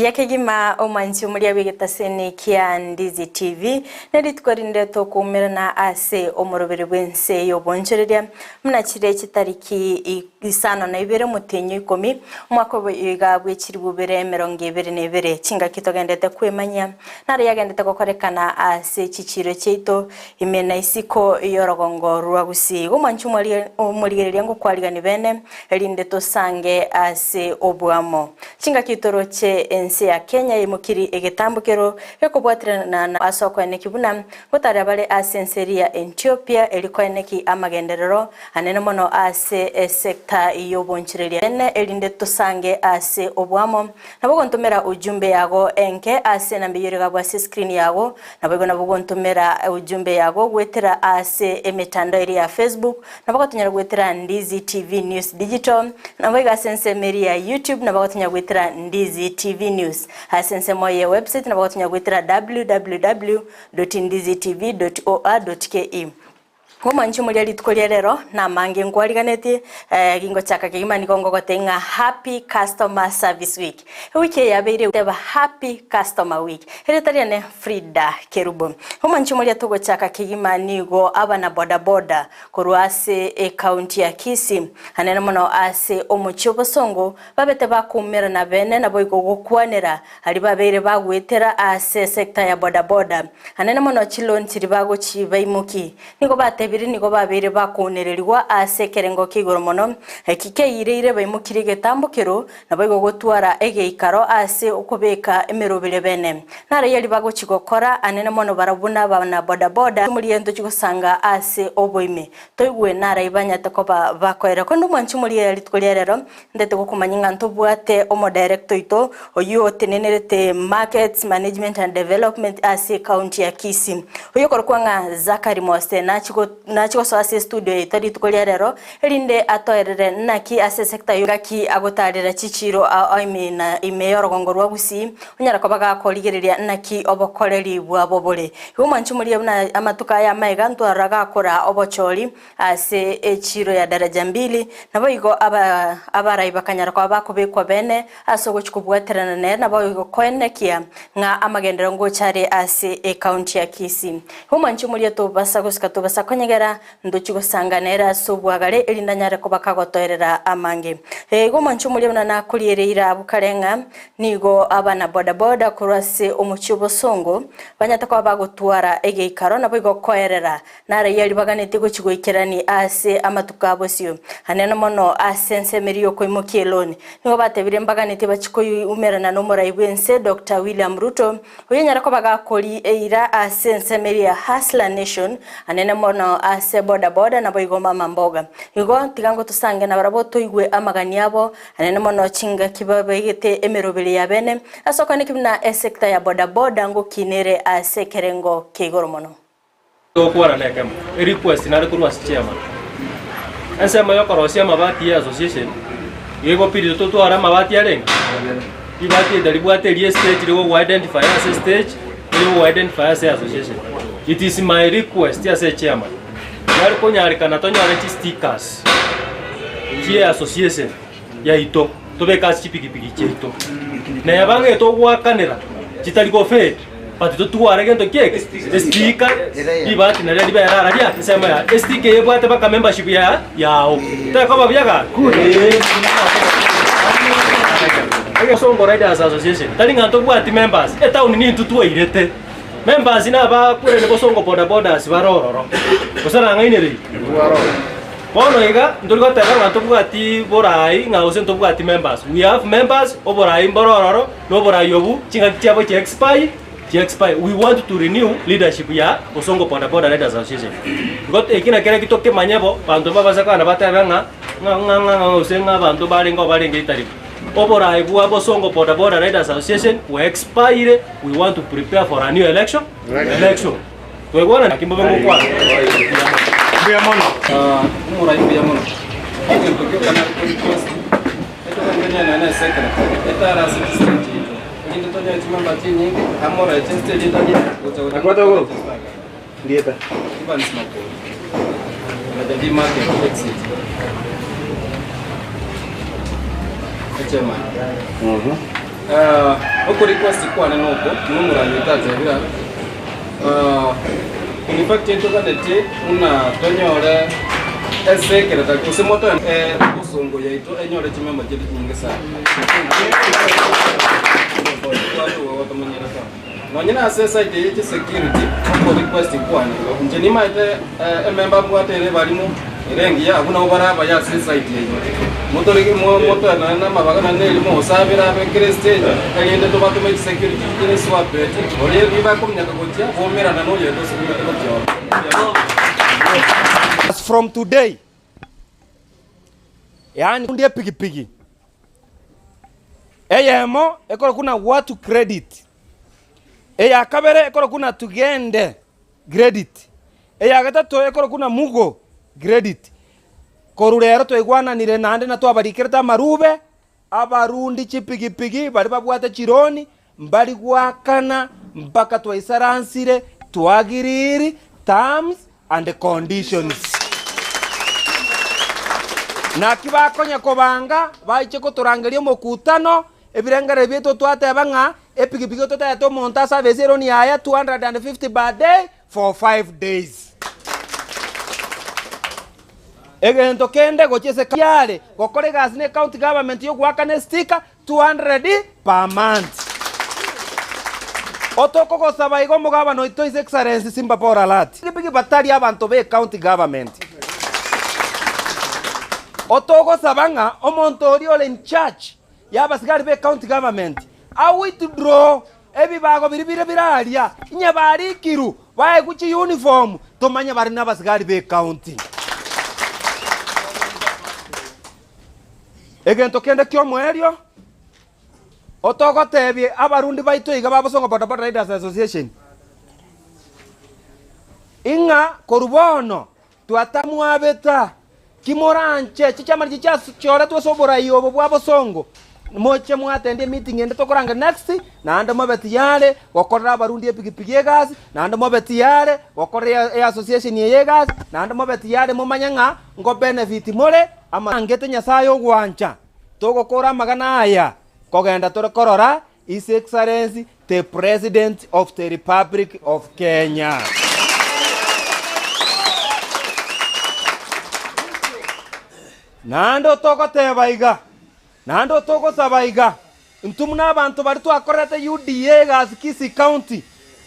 Yake gima omanchi muri abigetasene kia Ndizi TV neri twarinde to kumera na ase omorobere bwense Yoboonchoreria mnachire kitariki isano na ibere mutenyo 10 umwaka wiga gwekiri bubere 2022 kinga kitogendete kwemanya nari yagendete kokorekana ase kichiro cheito imena isiko yorogongo rwa Gusii omanchi omurigereria ngo kwaligani bene erinde to sange ase obwamo kinga kitoroche Ense ya Kenya imukiri egetambukero ekobwatirana na asoko ene kibuna gotari abale asenseria Ethiopia eliko eneki amagenderero anene mono ase sector Yoboonchoreria ene elinde tusange ase obwamo nabo ntomera ujumbe yago enke ase nambiyerega bwa screen yago nabo ntomera ujumbe yago gwetera ase emitando eri ya Facebook nabo tunyara gwetera Ndizi TV News Digital nabo gasense meri ya YouTube nabo tunyara gwetera Ndizi TV News hasense moye website na bakatunya gwetera www.ndizitv.or.ke Omanchi muri ali tukolia rero na mange ngwaliganeti gingo chaka kigima nikongo gotenga Happy Customer Service Week wiki ya beire teba Happy Customer Week heretariane Fridah Kerubo omanchi muri atogo chaka kigima nigo abana boda kuruase county ya Kisii hanene mono ase omuchobosongo babete bakumera na bene na boygo gokwanera ali babeire bagwetera ase sector ya boda hanene mono chilonchiri bago chibaimuki nigo bate biri niko babere bakonererwa ase kerengo kigoro mono kikeire baimukire getambukero nabago gotwara egeikaro ase okobeka emerobere bene nare yali bago chigokora anene mono barabuna bana boda muri ento chigosanga ase oboime toigwe nara ibanya takoba bakoera kondo mwanchi muri yali tkolerero ndete gokumanyinga ntobwate omo director ito oyo tenenerete markets management and development ase county ya Kisii oyo korkwanga Zakari Mose nachiko so ase studio itari tukolia rero elinde atoerere naki ase sector yogaki agotarira chichiro aimina imeyorogongo rwa Gusii onyara kobaga koligereria naki obokoreri bwa bobole umanchi muri na amatuka ya maiga ntwaraga akora obochori ase echiro ya daraja 2 nabo igo abarai bakanyara kwa bakobekwa bene asogo chikubwaterana ne nabo igo koenekia nga amagendero ngo chare ase county ya Kisii umanchi muri to basagosika to basakonyegera ndochigo sanganera sobwagale elindanyare ko bakagotoerera amange ego manchu muri na kuliereira bukarenga nigo abana boda kurase omuchibo songo banyata kwa bagotwara egeikaro nabo igokoerera nare yali baganete go chigoikerani ase amatuka bosio hanena mono asense meriyo ko imokieloni nigo batebire mbaganete bachiko umerana no moraibwense Dr. William Ruto oyenyara ko bagakoli eira asense meria Hustler Nation hanena mono ase boda na boigo mama mboga igo tigango tusange na baraboto igwe amagani yabo anene mono chinga kibabegete emerobele ya bene asoka nikimna sector ya boda ngo kinere ase kerengo kigoro mono okwara nekam request na rekurwa chairman Ense mayo korosia mabati ya association yego piri to ara mabati ya renga ibati dalibwate rie stage liwo identify as stage liwo identify as association. It is my request as a chairman yari konyarikana tonyare chi stickers ye association ya ito tobeka chipikipiki cheito na yabange to gwakanira chitaliko fed but to tuware gento keke sticker ibati na redi bayara ya sema ya sticker yebwate baka membership ya yao takaba byaga ayo songo riders association talinga to bwati members town ni ntutu irete members na ba kure ne bosongo boda sibarororo kusana ngaineri waroro bono iga ndurgo tera ntobwati borai ngause ntobwati members we have members oborai borororo no borai yobu chinga kichabo chi expire we want to renew leadership ya bosongo boda riders association got ekina kera kitoke manyebo bantu babasa kana batanga nga usenga bantu balinga itari oborai bwa bosongo boda riders association we expire we want to prepare for a new election twegwana nakimbo bengo kwa bya mono umurai bya mono ntoke kana request eto kanya na second etara assistant ngindo tonya timamba tinyi amora teste detaje akwata go dieta ibani smako na jadi market exit chairman oko request kwa noko numuranyita tebira in fact etokanete una tonyore esekere takusemoto kusongo yaito enyore chimema chete nyingi sana nonyina asesa ite security oko request kwa njeni maite member mwatere balimu irengi ya abuna obaraba ya asesa ite motorege moto na mabagana neli mo sabira be kriste kayende to batume security ine swapet ore biba komnyaka gotia bomera na noye to security gotia. As from today, yani ndiye pigipigi eyemo ekora kuna watu credit eya kabere ekora kuna tugende credit eya gatatu ekora kuna mugo credit korurero twigwananire nande na twabarikireta marube abarundi chipigipigi bari babwate chironi mbari gwakana mpaka twaisaransire twagiriri terms and conditions na kibakonya kobanga baiche kuturangeria mukutano ebirengere byeto twatebanga epigipigi totato monta service eroni aya 250 per day for 5 days egento kende gochese kale gokore gasine county government yo gwakane sticker 200 per month otoko gosaba igo mugabano ito his excellency simba pora lati pigipigi batari abantu be county government otoko sabanga omonto ori ole in charge yabasigari be county government I withdraw ebibago biribire biralia nya barikiru bae guchi uniform tomanya bari nabasigari be county egento kende kyo mwerio otoko tebye abarundi baito iga babosongo boda riders association inga korubono twatamwabeta kimoranche chichama chicha chora twasobora yobo bwabosongo moche mwatende meeting ende tokoranga next na anda mabeti yale wakorera abarundi epigipigi yegazi na anda mabeti yale wakorera association yegazi na anda mabeti yale momanyanga ngo benefit mole ama ngete nyasayo gwancha togokora magana aya kogenda tore korora His Excellency the President of the Republic of Kenya. Nando toko tebaiga nando toko sabaiga ntumuna abantu bari twakorete UDA gas Kisii County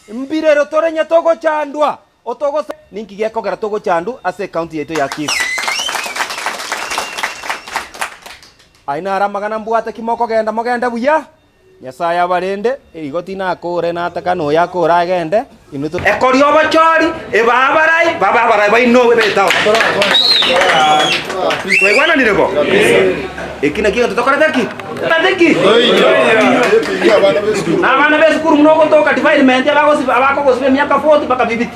mbirero torenya toko chandwa otoko ninki gekogera toko chandu ase county yetu ya Kisii aina aramagana mbwate kimoko genda mogenda buya nyasaya barende igoti na kore na atakano yakora agende inuto ekori obachori babarai baino webetawo kwegwana nirebo ekina kiyo tokorete ki tateki abana besikuru mnogo toka development abako gosibe myaka 40 baka 50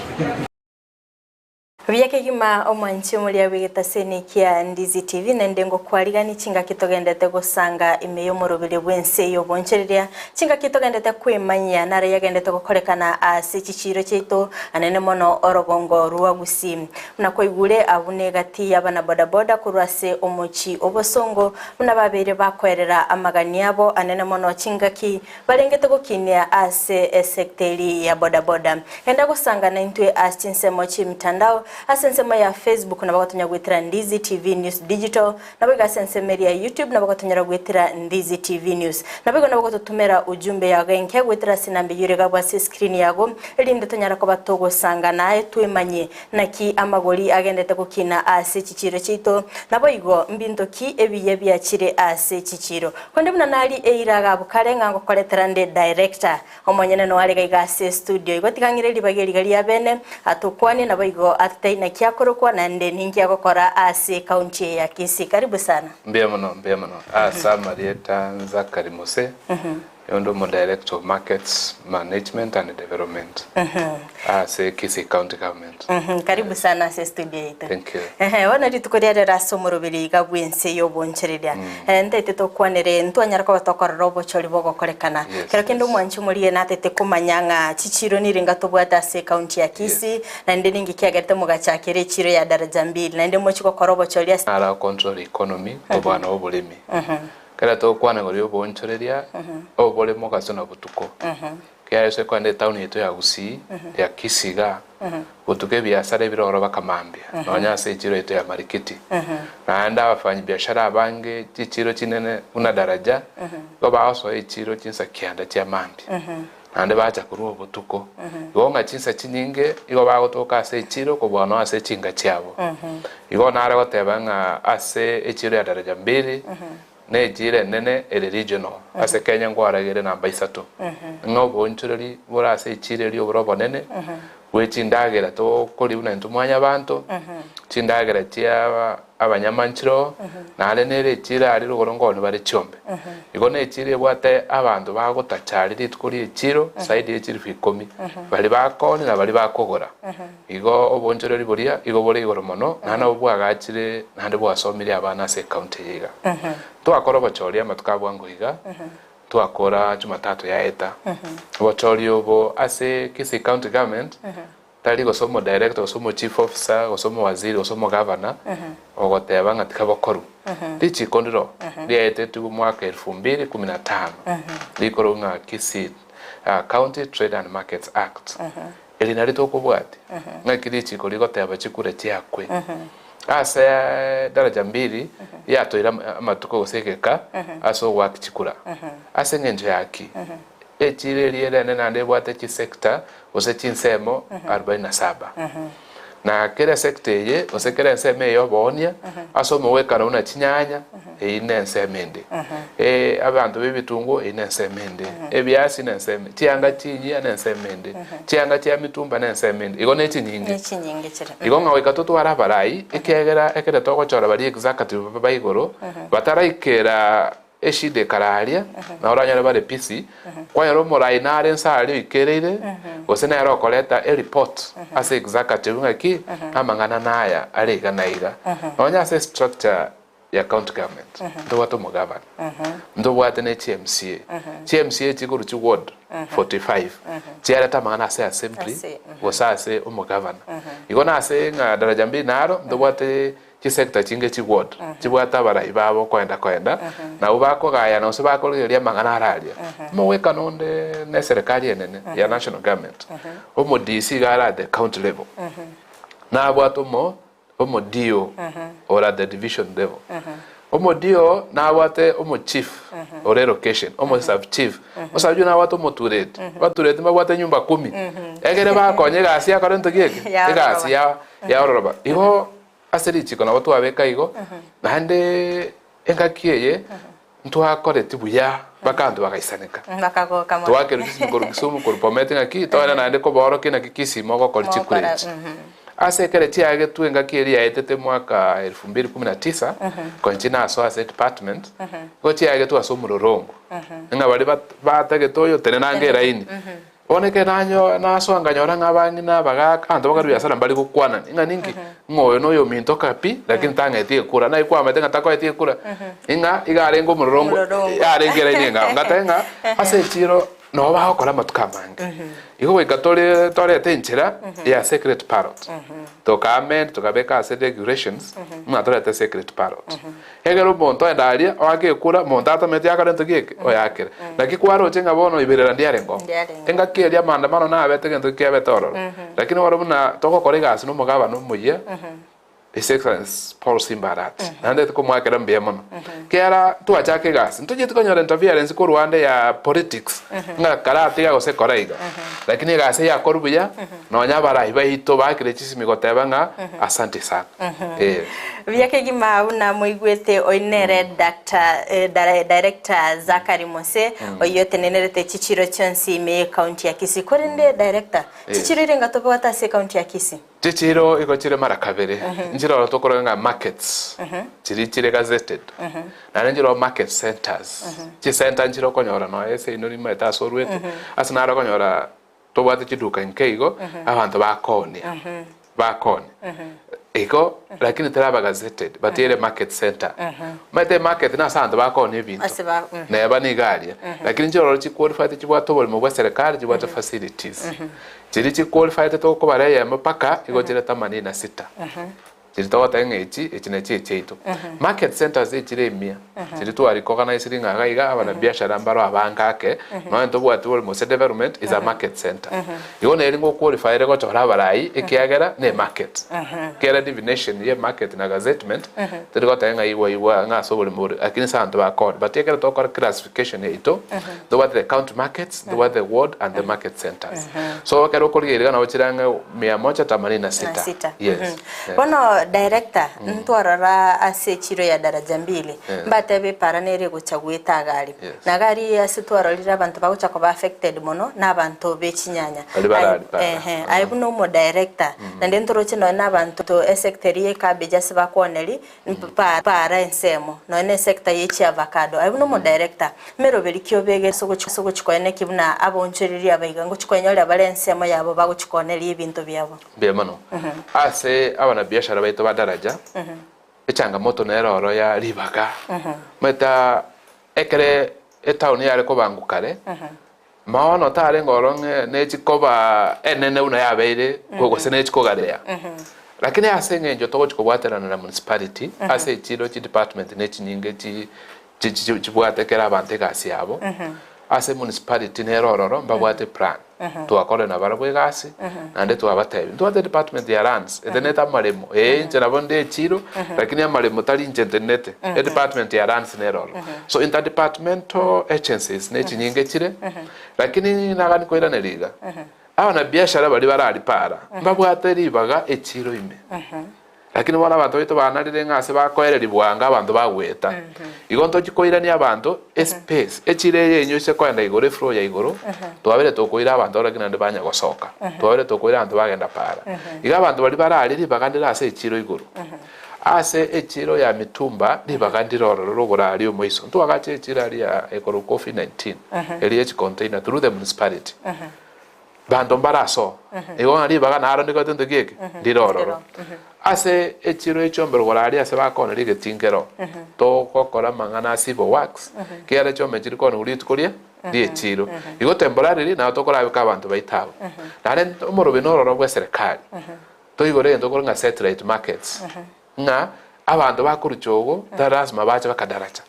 Vyake gima omwanchi mulia wigeta sene kia Ndizi TV nendengo kwaligani chinga kitogendete gusanga imeyo morobile bwense Yoboonchoreria chinga kitogendete kwemanya nare yagendete gukorekana ase chichiro cheito anene mono orogongo ruwa Gusii muna koigure abune gati yabana boda boda kurwase omochi obosongo muna babere bakwerera amagani yabo anene mono chinga ki balengete gukinia ase sekteri ya boda boda enda gusanga na intwe ase mochi mitandao asensema ya Facebook na bagatonya gwitira Ndizi TV News Digital na biga asensema ya YouTube na bagatonya gwitira Ndizi TV News na biga na bagatotumera ujumbe ya genke gwitira sinambe yurega bwa screen yago elinde tonyara ko batogo sanga naye twemanye naki amagori agendete gukina ase chichiro chito nabo igo mbindoki ebiye byakire ase chichiro konde buna nali eiraga bukarenga ngo koletera nde director omonyene no wale ga ase studio igo tikangire libageri gali ya bene atokwane nabo igo na kiakorokwa na ndeni ngia gukora ase county ya Kisii. Karibu sana. Mbia mno. Marieta Zakari Mose. Yondo mo Director of Markets Management and Development. Ase Kisii County Government. Karibu sana ase studio yetu. Thank you. Wana ritukorera rasomorobiri gabwense Yoboonchoreria. Ndete tokwanere ntwanyara ko batokora Yoboonchori bogokorekana. Kero kendo mwanchi mulie natete kumanyanga chichiro niringa tobwata ase county ya Kisii na ndeni ngikiagete mugachakire chiro ya daraja 2 na ndemo chiko Yoboonchori ala control economy tobana obulimi. kera to kwana gori Yoboonchoreria obole mogaso na butuko kera se kwande town yetu ya Gusii ya Kisiga butuke biashara biroro bakamambia nonya se chiro yetu ya marikiti naanda abafanyi biashara abange chiro kinene una daraja go baso chiro kinsa kianda kya mambi ande bacha kuruo butuko igonga chinsa chinyinge igo bagotoka ase chiro ko bwana ase chinga cyabo igo nara gotebanga ase echiro ya daraja 2 ne jire nene ere regional ase Kenya ngwaragere namba 3 Yoboonchoreria bora ase echire ri obrobo nene wechindagera to koli una ntumanya bantu chindagera tia abanyamanchiro nale nere chira ari rugorongo ni bari chombe igo ne chire bwate abantu bagotachari ritkuri echiro side echiri 10 bali bakoni na bali bakogora igo Yoboonchoreria boria igo bore igoro mono nana obwagachire nande bwasomire abana ase county yiga to akoro bachoria matukabwango yiga tuakora Jumatatu ya eta bochori obo ase Kisii county government tali gosomo director gosomo chief officer gosomo waziri gosomo governor ogoteba ngatika bokoru tichi kondiro liete tu mwaka 2015 likoro nga Kisii County Trade and Markets Act elinari to kubwati ngakiri chiko ligoteba chikure cyakwe ase daraja 2 yatoira amatuko gosekeka aso wakichikura ase ngenje yaki echire liere nande bwate chi sector ose chinsemo 47 na kera sector ye ose kera nseme yo bonia aso mwekana una chinyanya ine nsemende abantu bibitungo ine nsemende ebyasi nenseme chianga chinyi ane nsemende chianga chia mitumba nsemende igo ne chinyinge chira igo ngawe katoto arabarai ekera toko chora bari executive baigoro bataraikera eshide kararia na oranyara bare PC kwa yaro morai nare nsari ikerere osena yaro koleta report as executive ngaki amangana naya arega naiga onya ase structure ya county government ndo wato mugabana ndo wate ne CMCA chiguru chi ward 45 chiara tamangana ase assembly wasase umugabana igona ase nga daraja 2 naro ndo wate chi sector chinge chi ward chibwata barai babo kwenda na ubako gaya no sebako ria mangana araria mweka nonde ne serikali enene ya national government omo DC gara the county level na abwato omo dio or at the division level omo dio na abwate omo chief or location omo sub chief osaju na abwato omo turete mabwate nyumba 10 egere bakonye gasi akorento gieke gasi ya oroba igo aseri chiko na watu abeka igo nande engakiye ntwakore tibuya bakandu bagaisaneka bakagoka mo twake rugisumu kurpomete ngaki toana nande ko boro kina kikisi mogo kolchikurechi ase kere tiage tu engakiye ya etete mwaka 2019 konchina aso ase department ko tiage tu aso murorongo nga bali batage toyo tenenange raini oneke nanyo naso anganyora ngabangi na bagaka ando bagaruya sala mbali kukwana inga ningi ngoyo no yo minto kapi lakini tanga etie kura na ikwa matenga takwa etie kura inga igarengo murongo yarengera inga ngatenga ase chiro no bakora matukamange igo wegatore tore tenchera ya secret parrot to comment to kabeka ase regulations mnatore te secret parrot egero bonto endaria wake kura montata meti akarento gieke oyakere lakini kwaro chenga bono ibirera ndiarengo enga keria maandamano na abete gento kiabe tororo lakini waro buna toko koregasi no mugaba no muye excellence policy barat nande ko mwakera mbiamono kera tuachake gas ntuje tukonyora interference ko Rwanda ya politics nga karate ya gose koreiga lakini gase ya korubuya no nyabara ibahito bakire chisimi gotebanga asante sana byake gima una muigwete oinere director Zakari Mose oyote nenerete chichiro chonsi me county ya Kisii korinde director chichiro renga tobe watase county ya Kisii chichiro iko chire mara kabere njiro tokoro nga markets chiri gazetted na njiro market centers chi center njiro konyora no ese inori meta sorwete asinara konyora tobate chiduka nkeigo abantu bakone iko lakini teraba gazetted batire market center mate market na santo bakone ebintu na yabani galia lakini njiro chi qualified chi bwatobole mu bwaserikali chi bwata facilities chiri chi qualified to ko bare ya mpaka iko chire 86 chirito tengechi echine cheito market centers echire mia chirito ari organize ngaga iga abana biashara mbaro abangake no ento bwatu bol mose development is a market center yone eringo qualify rego chora barai ekiagera ne market kera divination ye market na gazettement terigo tenga iwa nga so bol muri akini santo ba code but ekera to classification ito the what the county markets the what the ward and the market centers so kero kolgerega na ochiranga 186 yes bono director ntwarara ase chiro ya daraja 2 mbatebe paranere guchagwita gari na gari asitwararira abantu bagucha ko affected mono n'abantu bechinyanya aibuno mo director na ndentoro chino n'abantu to sector ye kabeja sibakoneri para ensemo no ne sector ye chi avocado aibuno mo director meroberi kyobege sogo chikwene kibuna abonchoreria abayiga ngo chikwenyora balensemo yabo baguchikoneri ibintu byabo bemano ase abana biashara baito badaraja echangamoto neroro ya ribaga meta ekere etauni yale ko bangukare maono tare ngoronge nechikoba enene una yabeire gogo sene chikogareya lakini ase ngenjo togo chikobwaterana na municipality ase chiro chi department nechinyinge chi chibwatekera abante gasi yabo ase municipality nerororo mbabwate plan tuakore na barabwe gasi nande tuabatebi tuate department ya lands edeneta maremo nchera bonde chiro lakini amaremo tali njentenete department ya lands neroro so interdepartmental agencies nechinyinge chire lakini nagani koira neriga abana biashara bali barali para mbabwate ribaga echiro ime lakini wana bantu bito banarire ngase bakoereri bwanga abantu bagweta igonto chikoirani abantu space echire yenyu se kwenda igore flow ya igoro twabere tokoira abantu lakini ande banya gosoka twabere tokoira abantu bagenda para iga abantu bali barali bagandira ase echiro igoro ase echiro ya mitumba libagandiro rogorari omoiso ntwagache echiro ali ya ekoro COVID-19 eli echi container through the municipality bando mbaraso ego ali bagana aro ndiko tento geke diroro ase echiro echombero gorari ase bakona lige tingero to kokora mangana civil works kiara chome chiri kono uri tukoria di echiro igo temporary na to kora ka bantu baitabo nare omorobe nororo bwa serikali to igore ndo koronga satellite markets nga abantu bakuruchogo darasma bacha bakadaracha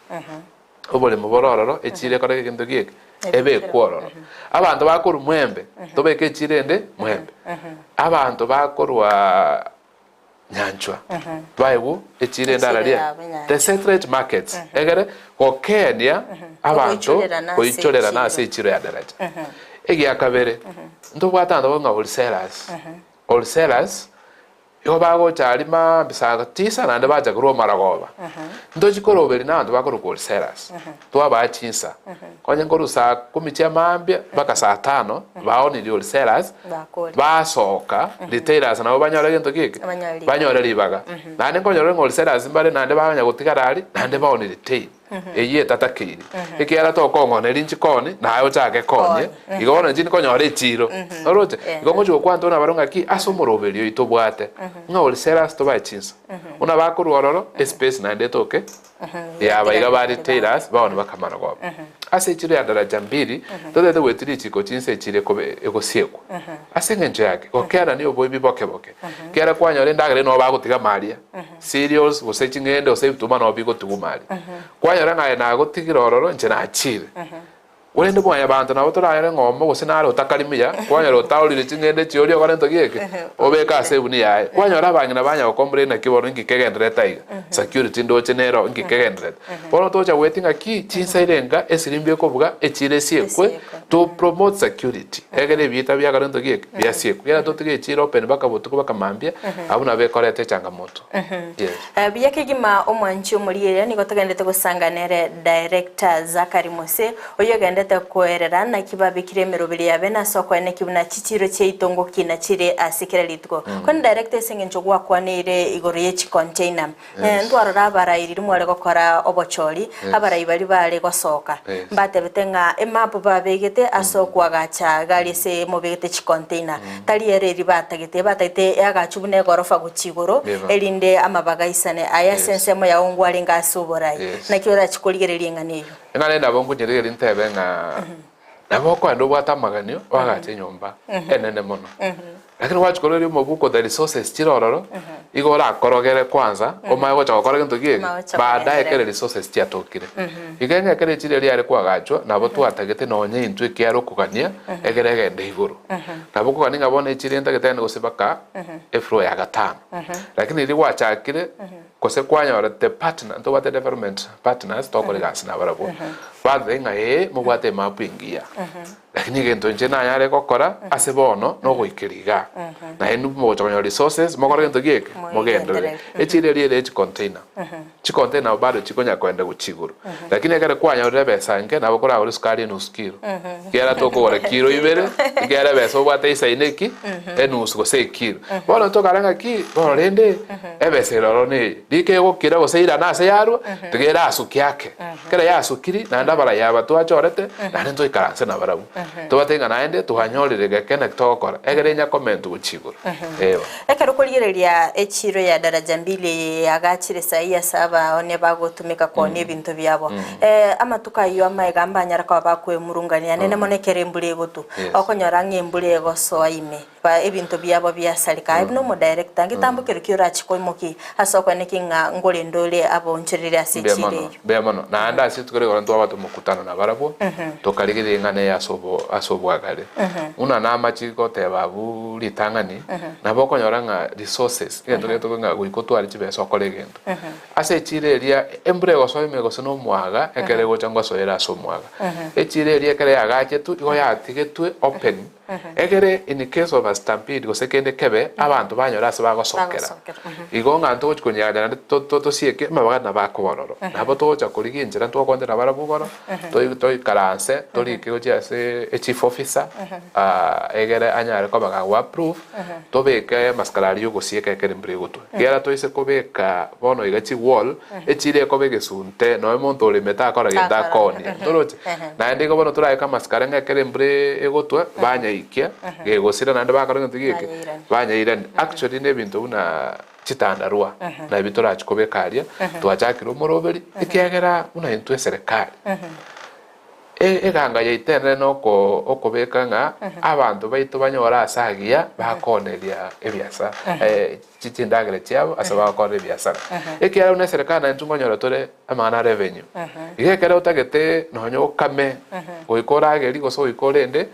obole mubororo echire kora kendo geke ebe kwororo abantu bakuru mwembe tobeke chirende mwembe abantu bakorwa nyanchwa baibu echire ndararia the satellite markets egere ko Kenya abantu koichorera na ase echiro ya daraja egi akabere ndo bwatanda bonga wholesalers yo bago charima bisaga tisa nande baja kuro maragoba ndo chikoroberi na ndo bakoro wholesalers twa bachinsa konye ngoro saa 10 mambia baka saa 5 baoni di wholesalers basoka retailers na banyora gento kike banyora ribaga nande konyora wholesalers mbare nande banya gutigarari nande baoni retail eye tatakiri ikiara to kongo ne rinchi koni na ayo chake konye igona njini konyora echiro orote igongo jo kwanto na baronga ki asomoroberio itobwate nga wholesalers to bachinsa una bakurororo space nande toke ya baiga bari retailers baoni bakamana kwa ase chiro ya daraja 2 tode wetiri chiko chinse chire kobe egosieko ase ngenje yake okera ni oboyi biboke kera kwanyore ndagere no bagutiga maria serious gose chingende ose bituma no bigo tugumari kwanyora ngaye nago tigirororo nje na achire urende bwanya abantu nabo turayere ngombo gose naro utakarimiya kwanyora utaurire chingende chiori okarento gieke obeka ase buni yae kwanyora abanyina banya okombre na kiboro ngikegendere taiga security ndo chenero ngikegendere bono tocha wetinga ki chinsairenga esirimbye kovuga echire siekwe to promote security egere bita bya karento gieke bya siekwe era totige chiro open baka botuko baka mambia abuna bekorete changamoto yes biyake gima omwanchi omuriere ni gotogendete gusanganere director Zakari Mose oyogende kuerera na kibabikire merobiri yabe na soko ene kibuna chichiro cheitongo kina chire asikira litgo kon director sengenjo gwakwanire igoro yechi container ndwaro rabara iri mwale gokora obochori abara ibali bale gosoka mbate betenga emapu babegete asokwa gacha gali se mobegete chi container tali ere ribatagete batete yagachubune gorofa guchigoro elinde amabaga isane aya sensemo ya ongwale ngasuborai na kiora chikoligererie nganeyo ngale ndabongo nyerere ntebe nga naboko ando bwata maganyo wagache nyomba enene mono lakini wachikorera omobuko the resources chirororo igora akorogere kwanza omaye gocha gokora gintu gieke baadaye kere resources chiatokire igenge kere chire riare kwagachwa nabo twatagete nonye intwe kiaro kugania egere gende iguru nabo kugani ngabone chire ntagete ne gosebaka efro ya gatano lakini iri wachakire kose kwanyora the partner to what the development partners tokore gas na barabo bathenga mubwate mapingia lakini gento nje na yare gokora ase bono no goikiriga na enu mo chonyo resources mo gora gento gieke mo gendere echire rie chi container bado chikonya kwenda guchiguru lakini egere kwanya rebe sanke na bokora uri skari no skiro kiara toko ora kiro ibere kiara beso bwate isaineki enu go se kiro bono to karanga ki bono rende ebese roro ne dike gokira go seira na se yaru tugera asuki yake kera ya asukiri na ndabara yaba twachorete na nendo ikaranse na barabu tubatenga naende tuhanyorire gekene tokora egere nya comment guchiguru ekero kurigereria echiro ya daraja mbili yagachire saia saba one bagotumika kone ebintu byabo amatuka yo amaigamba nyara kwa bakwe murungania nene monekere mbule gotu okonyora ngembule goso ime ba ebintu byabo byasalika ibno mo director ngitambukire kyora chikoimoki asokwa nekinga ngole ndole aboncherera sechire be mano na anda situkore gorantu abatu mukutana na barabo tokarigire ngane ya asobwagare una na machiko te babu litangani na bokonyora nga resources gento geto nga guikotwari chibeso akore gento ase chireria embure goso imegoso no mwaga ekere gochangwa soera so mwaga echireria ekere yagache tu igo yatigetwe open egere in case of a stampede gosekende kebe abantu banyora ase bagosokera igo nganto gochikonyagana to sieke mabaga na bakobororo nabo tocha kuriginjira twakondera barabugoro toi karanse tori kigochi ase chief officer egere anyare ko baga approve tobeke maskarario gosieka ekere mbrigutu gera toise kobeka bono igachi wall echire kobege sunte no emonto le meta akora genda koni toroche na ndiko bono turaika maskara ngekere mbre egotwa banya ikia gegosira nande bakora ngintu gike banya ira actually ne bintu una chitandarua na bitora chikobekaria twachakira umoroberi ikiagera una into serikali eganga yaitene noko okobeka nga abantu baito banyora asagia bakoneria ebiasa chitindagire chiabo asaba kore biasara ekiara una serikali ntungonyora tore amana revenue igekera utagete nonyo kame goikora geri goso ikorende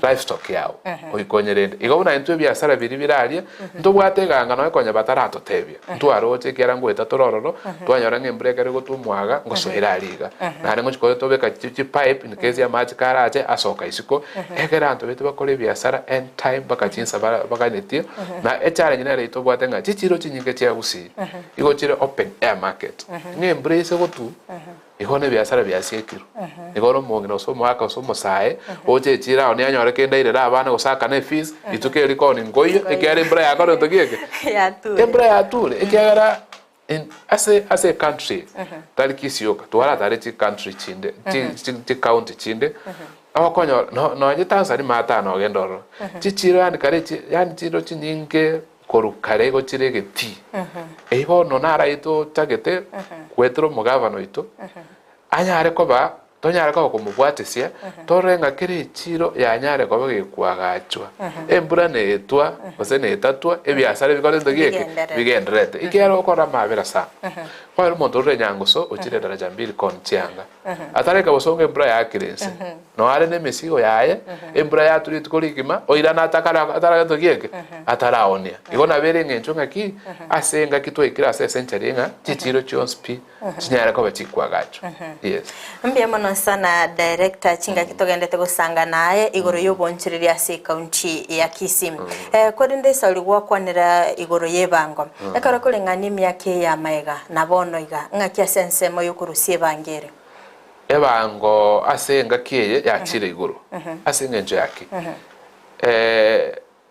livestock yao oikonyerende igona into biasara biri biraria ntobwateganga no ekonya batarato tebia ntwaroche kiara ngweta torororo twanyora ngembrekere gotumwaga ngosoira aliga na ngo chikoyo tobeka pipe in case ya maji karaje asoka isiko egera anto betu bakore biasara end time bakachinsa bakanetia na echallenge na reito bwatenga chichiro chinyinge chia Gusii igo chire open air market ni embrace gotu igone biasara biasiekiro igoro mongi no somo aka somo sae oje chira oni anyore kenda ire abana gosaka na fees ituke rikoni ngoyo ekere mbra ya koro togieke ya tu embra ya tu ekera in as a country tari Kisii twara tari chi country chinde chi county chinde abakonyo no je Tanzania mata no gendoro chichiro and kare yani chiro chinyinge korukare go chirege ti eibo no nara ito tagete kwetro mugavano ito anyare ko ba tonyare ko kumubwatesia torenga kire chiro ya nyare ko bagekwagachwa embura ne etwa ose ne etatwa ebiasare bikore ndogieke bigendrete ikero ko ramabera sa kwa rumondo renyangoso ochire daraja mbili konchianga atareka bosonge embura ya kirense no are ne mesigo yaye embura ya turi tukolikima oirana atakara atara ndogieke ataraonia igona bere ngenchonga ki asenga kitwa ikira ase century nga chichiro chonspi chinyare ko bachikwagachwa yes mbia mono sana director chinga kitogendete gusanga naye igoro Yoboonchoreria ase county ya Kisii korinde sauri gwakwanira igoro yebango ekara kulengani myake ya maega na bono iga ngakia sense moyo kurusie bangere ebango asenga kiye yakire igoro asenga nje yake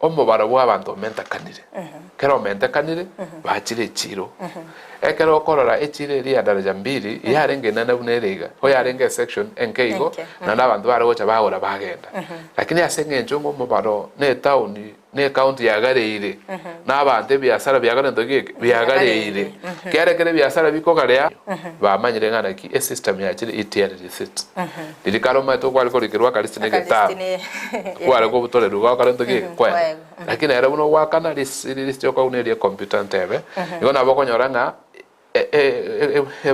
omubaro bw'abantu mentakanire kero mentakanire bachire chiro ekero korora echire ria daraja mbili yarenge na buneriga ho yarenge section enkeigo na nabantu bari gocha bagora bagenda lakini asenge njongo mubaro ne town ne county yagareire n'abantu biasara byagana ndogeke byagareire kere biasara bikogareya bamanyire ngana ki system ya kiri ETL receipt dirikaro mato kwali kolikirwa kalistine geta kwale ko butole ruga kala ndogeke kwa lakini era buno wakana list yo ko ne computer ntebe igona bokonyora nga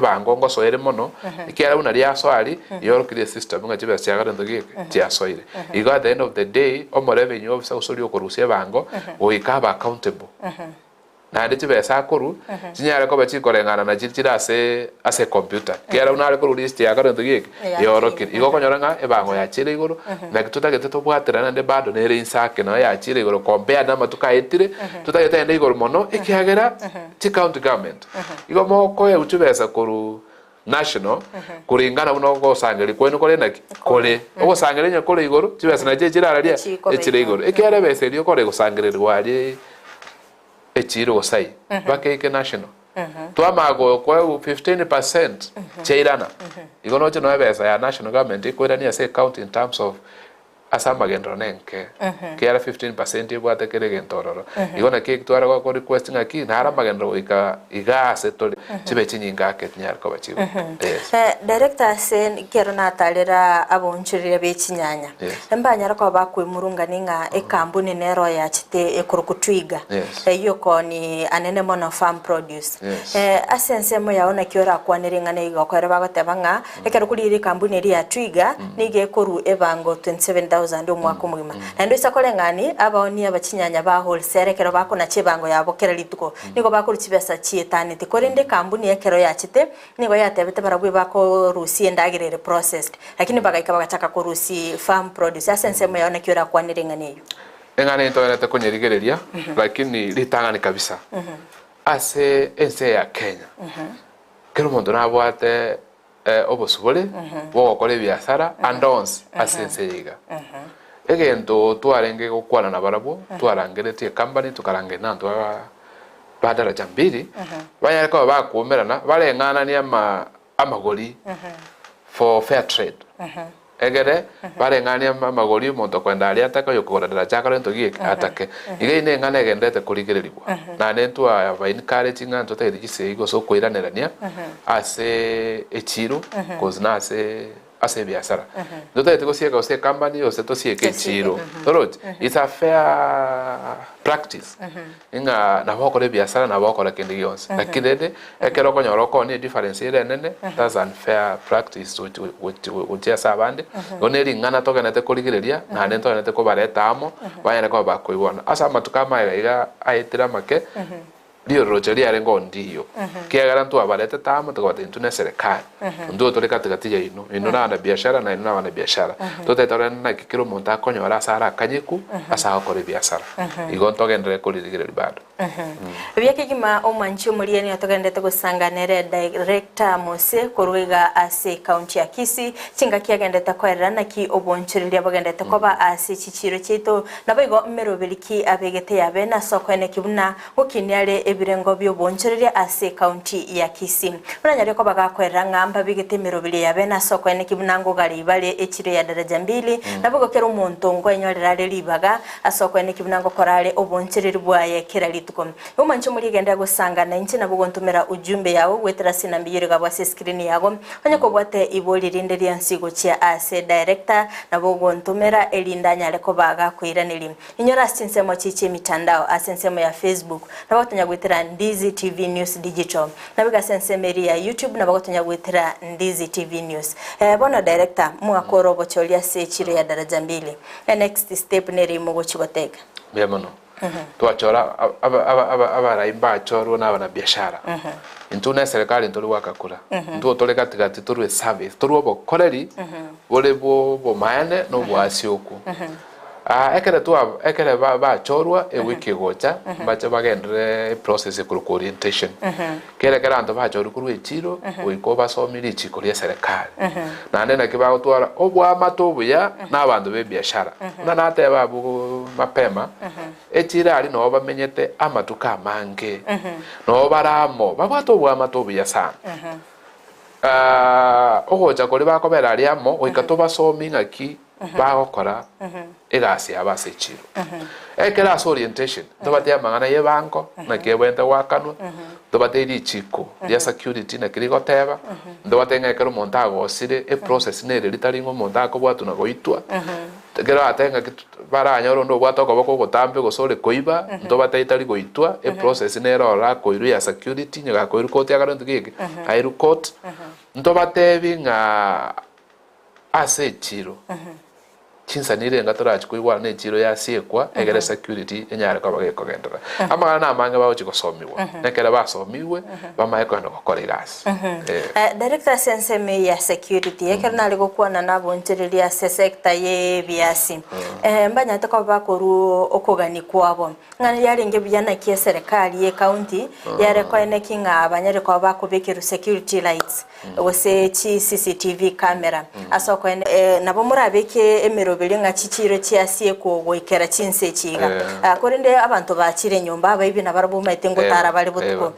bango ngoso ere mono ikiara una ria swali yorokire system nga chibe cyagara ndogeke tia soire igo at the end of the day o revenue officer usuri okurusia bango oikaba accountable na nditi besa koru chinyare ko bachikorengana na chichira ase computer kiara una ko list yagara ndogeke yorokire igo konyora nga ebango ya chire igoro na kitutagete to bwaterana nde bado nere insake no ya chire igoro compare na matuka etire tutagete nde igoro mono ikiagera chi county government igo moko ya uchubesa koru national kuringana uno go sangeri kwenu kole naki kole ogo sangeri nya kole igoro chibesa na chira raria echire igoro ikiare bese rio kole go sangeri rwari echiro osai bakeke national twamago kwa 15% cheirana igono chino besa ya national government ikwirania say count in terms of asamba gendro nenke kiara 15% ibwate kere gentororo igona ke twara ko request ngaki nara magendro iga setole chibe chinyinga ke nyar ko bachigo director sen kero na talera abonchurire be chinyanya embanyara ko bakwimurunga ninga ekambuni nero ya chite ekurukutwiga iyo ko ni anene mono farm produce asense mo yaona kiora kwaniringa ne igo kwere bagotebanga ekero kuri iri kambuni ri ya twiga nige koru ebango 27,000 umwaka mugima na ndo isakole ngani abaoni abachinyanya ba wholesale kero bako na chibango yabo kera lituko niko bakuru chibesa chietani tikore nde kambuni ekero yachite niko yatebete barabwe bako rusi endagirere processed lakini bagaika bagachaka ko rusi farm produce asense mo yaona kiora kwaniringa neyo engane ntoyete kunyerigereria lakini litangani kabisa ase ense ya Kenya kero mondo nabwate obosubole bogokora biasara andons asense yiga egento twarenge gukwana na barabo twarangeretie company tukarange nantu badara jambiri bayareko bakumerana barengana ni amagori for fair trade egere barengani amagori umuntu kwenda ali ataka yokorera chakara ntogiye atake igene ngana egendete kurigereribwa na nentu aba encouraging nganto tayidi giseigo so kwiranirania ase echiro kozna ase biasara ndote ko sieka ose company ose to sieka echiro torot it's a fair practice inga na bokore biasara na bokora kindi yonse lakini ekero konyoro ko ni difference ile nene that's unfair practice which abande oneri ngana tokenete kurigireria na nento nete ko bareta amo bayane ko bakoibona asa matukama iga aitira make dio rojeria rengo ndio kiagara tu abarete tamo tukabate ntune serikali ndio toleka tikatija ino na biashara na ino na biashara tote torena kikiro monta konyora sara kanyiku asa akore biashara igonto gendere kuligire bado byake kima omanchi omurieni atogendete gusanganere director Mose Koruiga ase county ya Kisii chinga kiagendete kwerana ki obonchiriria bagendete koba ase chichiro chito nabigo merobeliki abegete yabe na soko ene kibuna gukiniare ebirengo byobonchiriria ase county ya Kisii uranyare ko bagakwerera ngamba bigete merobeli yabe na soko ene kibuna ngo gali bale echire ya daraja 2 nabigo kero umuntu ngo enyorera libaga asoko ene kibuna ngo korale obonchiriri bwaye kirali umancho muri genda gusangana inchi nabo ntumira ujumbe yawo wetera sinambiyire gabwa screen yago onye ko bwate iboli rinde lya nsigo cia ase director nabo ntumira elindanya leko baga kwiraniri inyora sinsemo chiche mitandao asensemo ya Facebook nabo tunya gwetera Ndizi TV News Digital nabiga sensemeri ya YouTube nabo tunya gwetera Ndizi TV News bona director mwakoro bocholia sechire ya daraja 2 next step neri mugo chigoteka bemono tuachora abaraimba choro na bana biashara intune serikali ntoli wakakura ntu toleka tigati turwe service turwo bokoreri bole bo mayane no bwasyoku ekere ba chorwa ewiki gocha bacha bagendere process e orientation kere anto ba choru kuru echiro oiko basomiri chiko lya serikali na nena kibago twara obwa matobuya n'abantu be biashara na nate babu mapema echira ali no bamenyete amatuka mange no baramo babwato obwa matobuya sana ogocha kore bakobera aliamo oikato basomi ngaki bagokora egasi abase chiro ekera orientation tobate amangana ye banko na kebwente wakanwa tobate iri chiko ya security na kiri goteba tobate ngekero montago osire e process ne ritari ngo montago bwatu na goitwa kera atenga baranyoro ndo bwatu ko bako gotambe gosore koiba tobate itari goitwa e process ne rora koiru ya security nyaga koiru kote agaro ndugike airu court tobate binga ase chiro chinsanire ngatora chikuwa ne chiro ya siekwa egere security enyare kwa bageko gendera amagana na amanga bawo chikosomiwa nekera basomiwe bamaiko ndo kokorigasi director senseme ya security ekera nali gukwana nabo nchereria se sector ye biasi mbanya toko bakoru okogani kwabo ngani yaringe byana kie serikali ye county yare kwa enekinga abanyare kwa bakubekeru security lights wose chi CCTV camera asoko nabo murabeke emerobeli nga chichiro chiasie ko goikera chinse chiga akorinde abantu bakire nyumba abayibi nabarabo maitengo tara bali butuko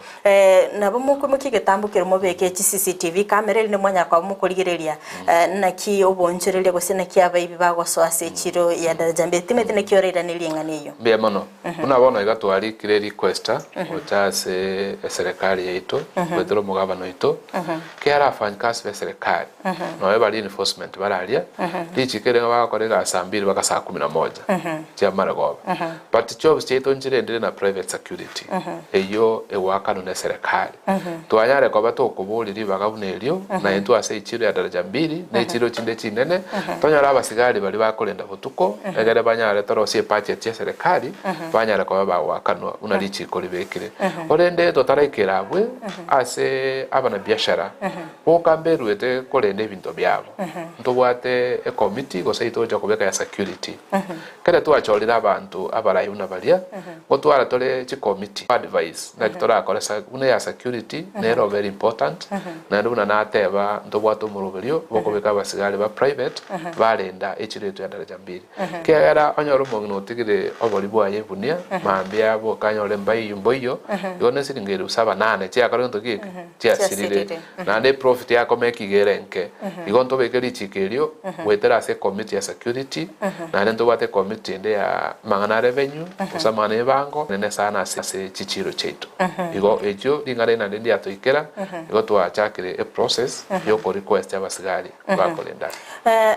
nabo mukike tambukira mubeke chi CCTV camera ni mwanya kwa mukoligereria naki Yoboonchoreria gose naki abayibi bagoso ase chiro ya daraja mbete metene kiorera nilinganiyo bia mono unabona igatwari kire request utase serikali yeito wetero mugabano ito kera afanyikazi be serikali no bali enforcement baralia lichikere bakorega saa 2 baka saa 11 tia maragoba but jobs cheto njire ndire na private security eyo ewakano na serikali twanyare kwa bato kubuliri bagabunelio na entu ase ichiro ya daraja 2 na ichiro chinde chinene tonyara abasigari bali bakolenda butuko egere banyare torosie budget ya serikali banyare kwa bawakano unalichi kolibekire orende totarekera abwe ase abana biashara bokamberuete kolende bintu byabo ntobwate e committee gosaito jo kubeka ya security kada twachorira abantu abarayuna balia gotwara tole chi committee advice na kitora akoresa une ya security nero very important na nduna na ateba ntobwato muruberio bokubeka abasigari ba private barenda echireto ya daraja 2 kera onyoro mogno tigire obolibo ayebunia mambia abo kanyore mbai yumboyo yone siringere usaba 8 tia karonto gike tia sirire na de profit yako mekigerenke igonto bekeri chikerio wetera se committee ya security na nendo bate committee nde ya mangana revenue usamane bango nene sana se chichiro cheto igo ejo dingare na ndi atoikera igo twachakire a process yo ko request abasigari bakolenda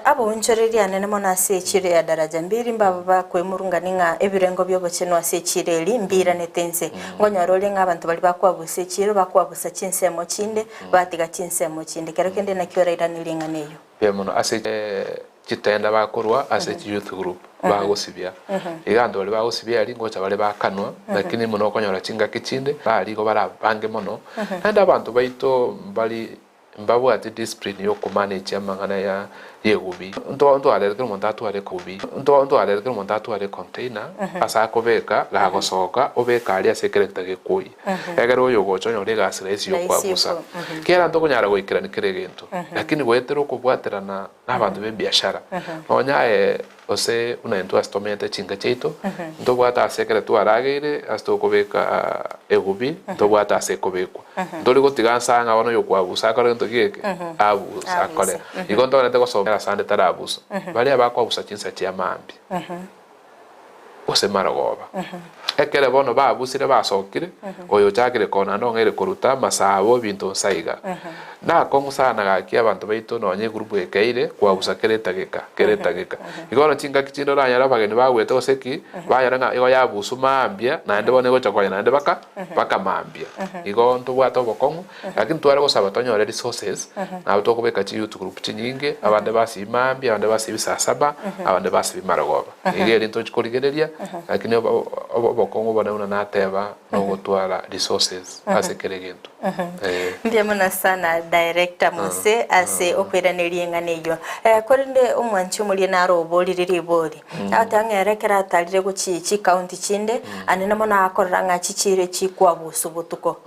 Yoboonchoreria nene mona se chire ya daraja 2 mbaba bakwemurunganinga ebirengo byobokeno ase chireli mbira netense ngonyarole ngabantu bali bakwabuse chiro bakwabusa chinsemo chinde batiga chinsemo chinde kero kende na kyoraira nilinganeyo bemono ase chitenda bakorwa ase youth group bagosibia igando bali bagosibia lingo cha bali bakanwa lakini muno konyora chinga kichinde bali go bara bange mono anda abantu baito bali mbabu ati discipline yo kumanage amangana ya yegubi ndo alere montatu ale kubi ndo alere montatu ale container asa kobeka la gosoka obeka ali secret gekui egero yo gochonyo le gasiresi yo kwabusa kera ndo kunyara goikira nikiregento lakini gwetero kubwaterana n'abantu be biashara onya ose una entu astomete chinga cheito ndo bwata secret aragire asto kobeka egubi ndo bwata sekobekwa ndo ligo tigansa nga bano yo kwabusa karento gike abusa akole igonto nete gosomera sande tarabusa bali abakwabusa chinsa tia mambi ose maragoba ekere bono babusire basokire oyo chakire kona ndongere koruta masabo bintu saiga na kongusana gaki abantu baito nonye group ekeire kwabusa keretageka igono chinga kichindo ranyara bageni bagwete oseki bayaranga igo yabusu mambia na ende bone gocha kwa na ende baka mambia igo ntubwato bokongu lakini tware gosaba tonyore resources na utokubeka chi youth group chinyinge abande basi mambia abande basi bisasaba abande basi maragoba igeri nto chikoligereria lakini obokongu bone una nateba no gotwara resources asekeregento ndiamona sana director Muse ase okweraniriye nganeyo korinde omwanchi muri na roboliriri bori atangerekera atalire guchichi county chinde anena mona akoranga chichire chikwabusu butuko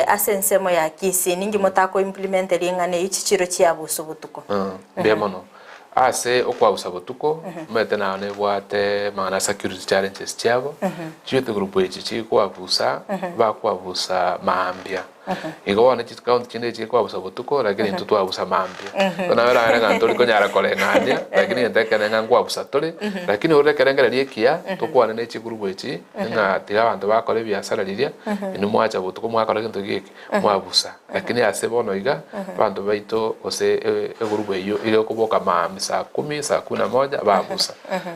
ase nsemo ya Kisii ningi motako implement ringane ichichiro chiabusu butuko ndiamono ase okwabusa butuko metena ne bwate mangana security challenges chiabo youth group echi chikwabusa bakwabusa maambia igo wana county chinde chi kwa busa butuko lakini ntu twa busa mambia ona wera wera ntori ko nyara kolengania lakini ntekene ngwa busa tole lakini ore kerengererie kia tukwane ne chikurubu echi nga tiga bantu bakore biashara liria inu mwacha butuko mwakora kintu giki mwabusa lakini ase bono iga bantu baito ose egurubu eyo ile kuboka saa 10 saa 11 babusa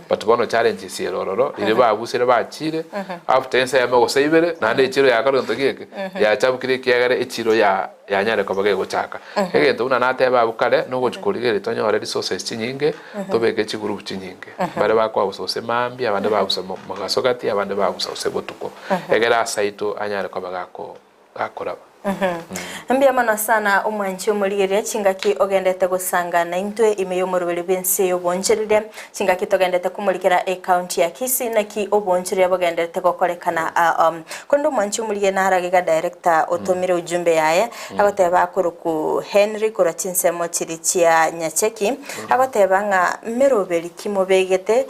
but bono challenge sierororo ile babusire bachire after ense ya mago seibere na ne chiro yakora kintu giki ya chabukire kiagare echiro ya nyare ko bage gochaka egento una nateba bukare no gochukurigere tonyore resources chinyinge tobeke chigurubu chinyinge bare bakwa busose mambi abande babusa magasogati abande babusa ose botuko egera saito anyare ko bagako akora Mbia mana sana umwanchi umurigeria chingaki ogendete gusanga na intwe imeyo murubere bense Yoboonchoreria chingaki togendete kumurikira account ya Kisii na ki Yoboonchoreria bogendete gokorekana kondo umwanchi umurige naragiga director otomire ujumbe yaye agoteba kuruku Henry kurachinsemo chirichia nyacheki agoteba nga meroberi kimobegete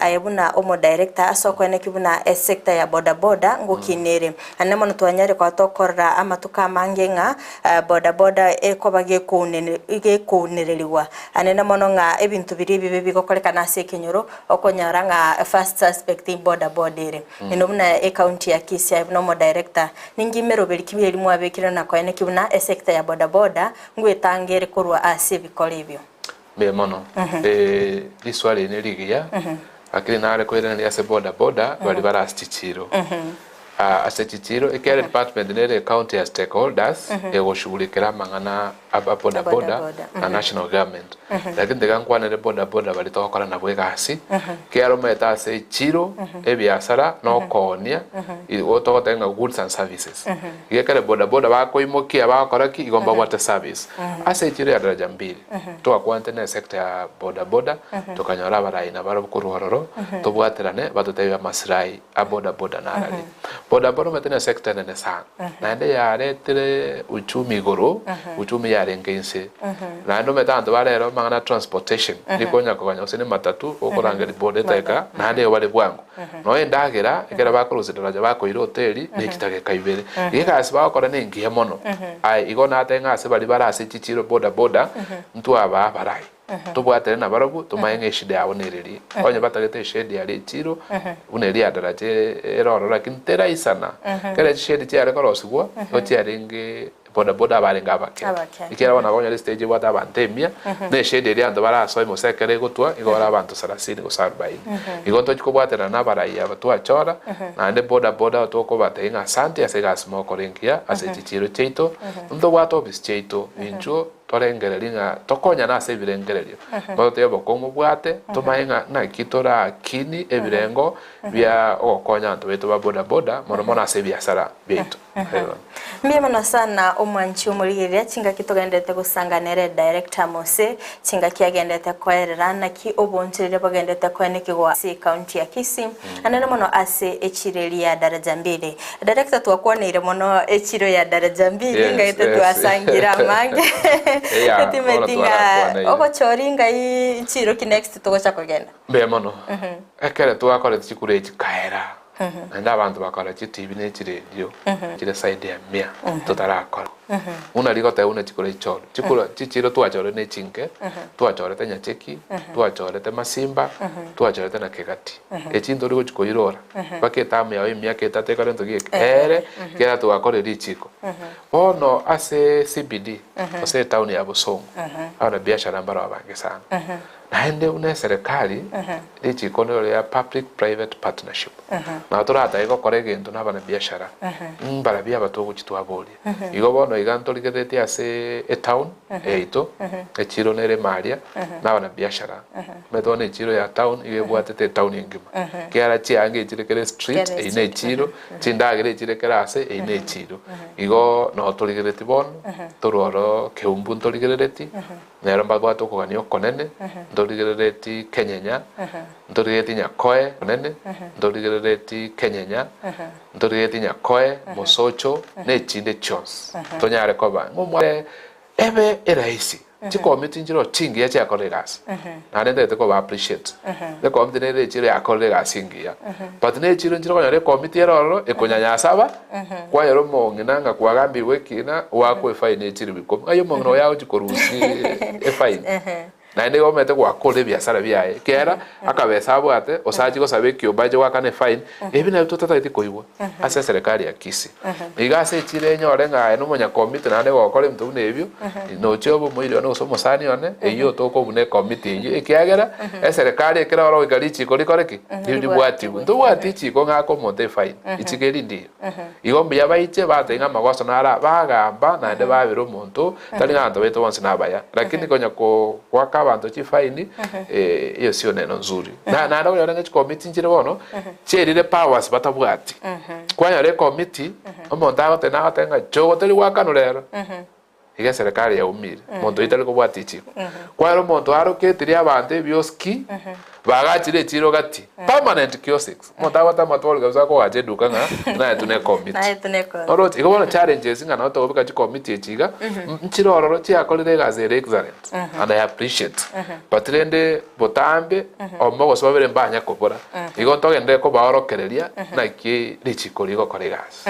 ayebuna omo director asokwene kibuna sector ya boda ngokinere anemono twanyare kwa tokorra ama kamangenga boda ekobage kunereriwa anena mono nga ebintu biri bibe bigokoreka na sekenyoro okonyara nga first suspect boda ere inomuna account ya Kisii no mo director ningimero beri kibiri mwabekira na kwene kibuna sector ya boda ngwetangere kurwa ase bikolebyo be mono liswali ne ligia akiri nare kwera ni ase boda bali barastichiro asetichiro ekere department nere county as stakeholders egoshugulikira mangana boda na national government lakini ndegangwa nere boda bali tokora na bwegasi kero meta se chiro ebiasara no konia otogotenga goods and services igekere boda bakoimokia bakoraki igomba wate service ase chiro ya daraja 2 to akwante na sector ya boda tukanyora baraina barobukuruhororo tobwaterane batotebya masirai aboda na arali boda metena sector nene sana naende yaretere uchumi goro uchumi yarengense naendo metanto barero mangana transportation ndikonya kokanya usene matatu okorangeri boda teka naende wale bwangu no endagera ekera bakorose daraja bakoire hoteli nekitage kaibere igekasi bakora nengiye mono ai igona atenga ase bali barase chichiro boda mtu aba barai tubwatere na barobu tumaenge shida yawo nereri onye batagete shedi yali chiro uneri adaraje eroro lakini tera isana kare shedi tiare korosugwa otiarenge boda barenga abake ikera wana gonya stage bwata abantemia ne shedi eri ando bara so musekere gutwa igora abantu 30 gusarbaini igonto chikobwatera na barayi abatwa chora na ande boda toko batenga asante asegas mokorengia ase chichiro cheito ndo bwato bis cheito injo torengereria tokonya na ase birengererio bote bokomo bwate tomaenga na kitora kini ebirengo bya okonya nto beto boda mono ase biasara beto Mie mana sana umwanchi umurigeria chinga kitogendete gusanganere director Mose chinga kiagendete kwerera na ki Yoboonchoreria bagendete kweneke gwa county ya Kisii anene mono ase echireri ya daraja 2 director twakwoneire mono echiro ya daraja 2 ngaite twasangira mange etimetinga ogochoringa ichiro ki next togocha kugenda be mono ekere twakore chikure chikaera enda abantu bakora TV ne chiredio chire side ya mia tutarakora una ligota una chikore chichiro twachore ne chinke twachore te nyacheki twachore te masimba twachore te na kegati echinto rigo chikoirora baketa mya imya keta te kare ntogi ere kera twakore richiko bono ase CBD ase town ya Busongo ana biashara mbara bange sana naende una serikali ichikono ya public private partnership na turata iko koregento nabana biashara mbara bya batogo chitwaboli igo bono iganto ligete ase a town eito echiro nere maria nabana biashara medone echiro ya town igebwatete town ingima kiara chiange chirekere street ine echiro chindagere chirekera ase ine echiro igo no toligete bono tororo keumbu toligete nero mbagwato koganio konene ndorigereti kenyenya ndorigeti nyakoe konene ndorigereti kenyenya ndorigeti nyakoe mosocho ne chinde chons tonyare koba ngomwe ebe eraisi chi committee njiro chingi ya cha colleagues na nende te ko appreciate the committee ne chiro ya colleagues ingia but ne chiro njiro ko committee roro e kunyanya saba kwa yoro monginanga kwa gambi wekina wa ko fine chiro biko ayo mongno ya uchikorusi e fine na ndi gomete kwa kole biashara biaye kera akabesabo ate osaji ko sabe kyo baje wakane fine ebi na tutata iti koiwa asa serikali ya Kisii igase chire nyore nga no monya committee na nego kole mtu nebyo no chobo moiro no somo sani one eyo to ko bune committee ye kiagera serikali ekera oro igalichi ko likoreki ndi bwati ndo bwati chi ko nga ko monte fine ichigeri ndi igombe yabaiche batenga magwaso nara bagamba na ndi babiro muntu tali nga ndo beto onse nabaya lakini konya ko waka abantu chifaini iyo sio neno nzuri na ndo yore committee njire bono cherire powers batabwati kwanya re committee omonta gote na gotenga jogo teri wakano rero iga serikali ya umire mondo itali ko bwati chiko kwaro mondo aroketiria abantu bioski bagachire chiro gati permanent kiosks monta bata matwali gaza ko aje duka nga na tune committee oro tigo bona challenges nga no to bika chi committee chiga nchiro oro chi akolire gazere excellent and I appreciate but rende botambe omogo sobere mbanya kopora igo togende ko baorokereria na ki lichikori go koregas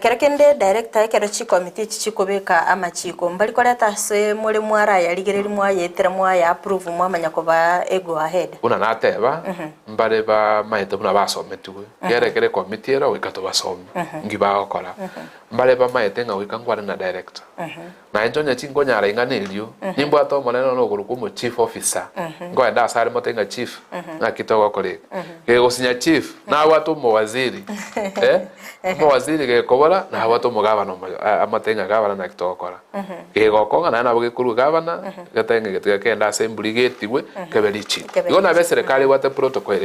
kerekende director kero chi committee chi kobeka amachiko mbali koleta se muri mwara ya ligereri mwa yetera mwa ya approve mwa manya ko ba ego ahead una nateba mbare ba maite buna basometuwe yerekere committee era wikato basome ngiba okora mbare ba maite nga wikangwara na director na enjonya chingonyara inganelio nimbo ato moneno no gurukumo chief officer ngo enda sare motenga chief na kitogo kore kego sinya chief na watu mo waziri mo waziri ke kobora na watu mo gavana amatenga gavana na kitogo kora kego konga na nabo kuru gavana gatenge geteke enda assembly getiwe kebelichi igona be serikali wate protocol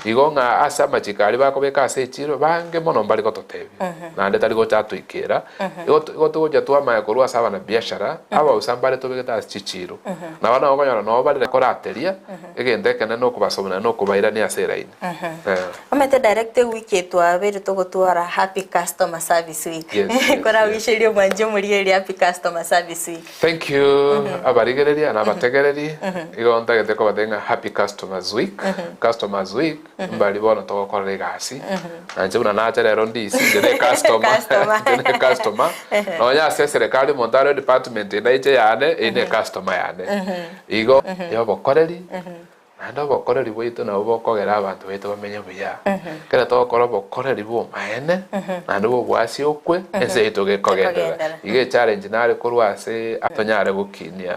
igo nga asa machikali bakobeka ase chiro bange mono mbali kototebi na ndetali go chatu ikera igo to ja tuama yakorwa saba na biashara aba usambale tobegeta chichiro na bana okonyora no bali korateria egendekene no kubasomana no kubaira ni aseraine amete direct week etwa bere togotwara happy customer service week kora wishirio manje muri eri happy customer service week thank you abarigereria na bategereri igo ntagete ko batenga happy customers week customers week mbali bona togokorera gasi anje una naterero ndisi de customer no ya serikali montaro department ndaije yane ine customer yane igo yobokoreri ando bokoreri bwito na bokogera abantu beto bamenye buya kera tokoro bokoreri bo maene ando bwasi okwe ese itogekogera ige challenge nare kurwase atonyare gukinia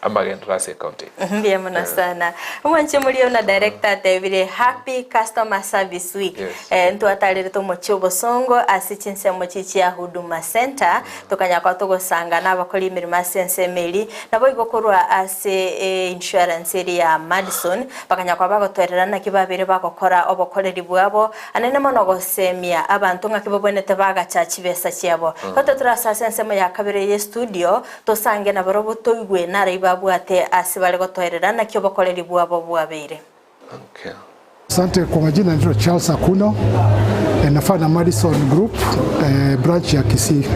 amagenda rase county ndiye mona sana mwanche muri ona director tebire happy customer service week ntu atalire to mochobo songo asichinse mochichi ya huduma center tokanya kwa togo sanga na bakoli mirima sense meli nabo igokorwa ase insurance area Madison bakanya kwa bagotwererana kibabire bakokora obokoreri bwabo anene mono gosemia abantu ngakibobonete bagachachi besa cyabo kote turasa sense mo yakabire ye studio to sange na baroboto igwe na raiba bwate asibale gotohererana kyo bakoreri bwabo bwabire. Okay. Asante kwa majina ndio Charles Akuno nafanya Madison Group branch ya Kisii.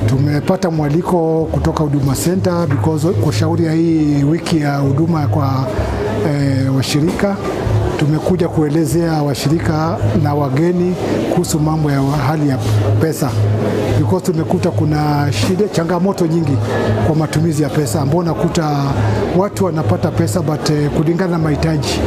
Tumepata mwaliko kutoka Huduma Center because kwa shauri ya hii wiki ya huduma kwa washirika tumekuja kuelezea washirika na wageni kuhusu mambo ya hali ya pesa because tumekuta kuna shida changamoto nyingi kwa matumizi ya pesa ambao nakuta watu wanapata pesa but kulingana na mahitaji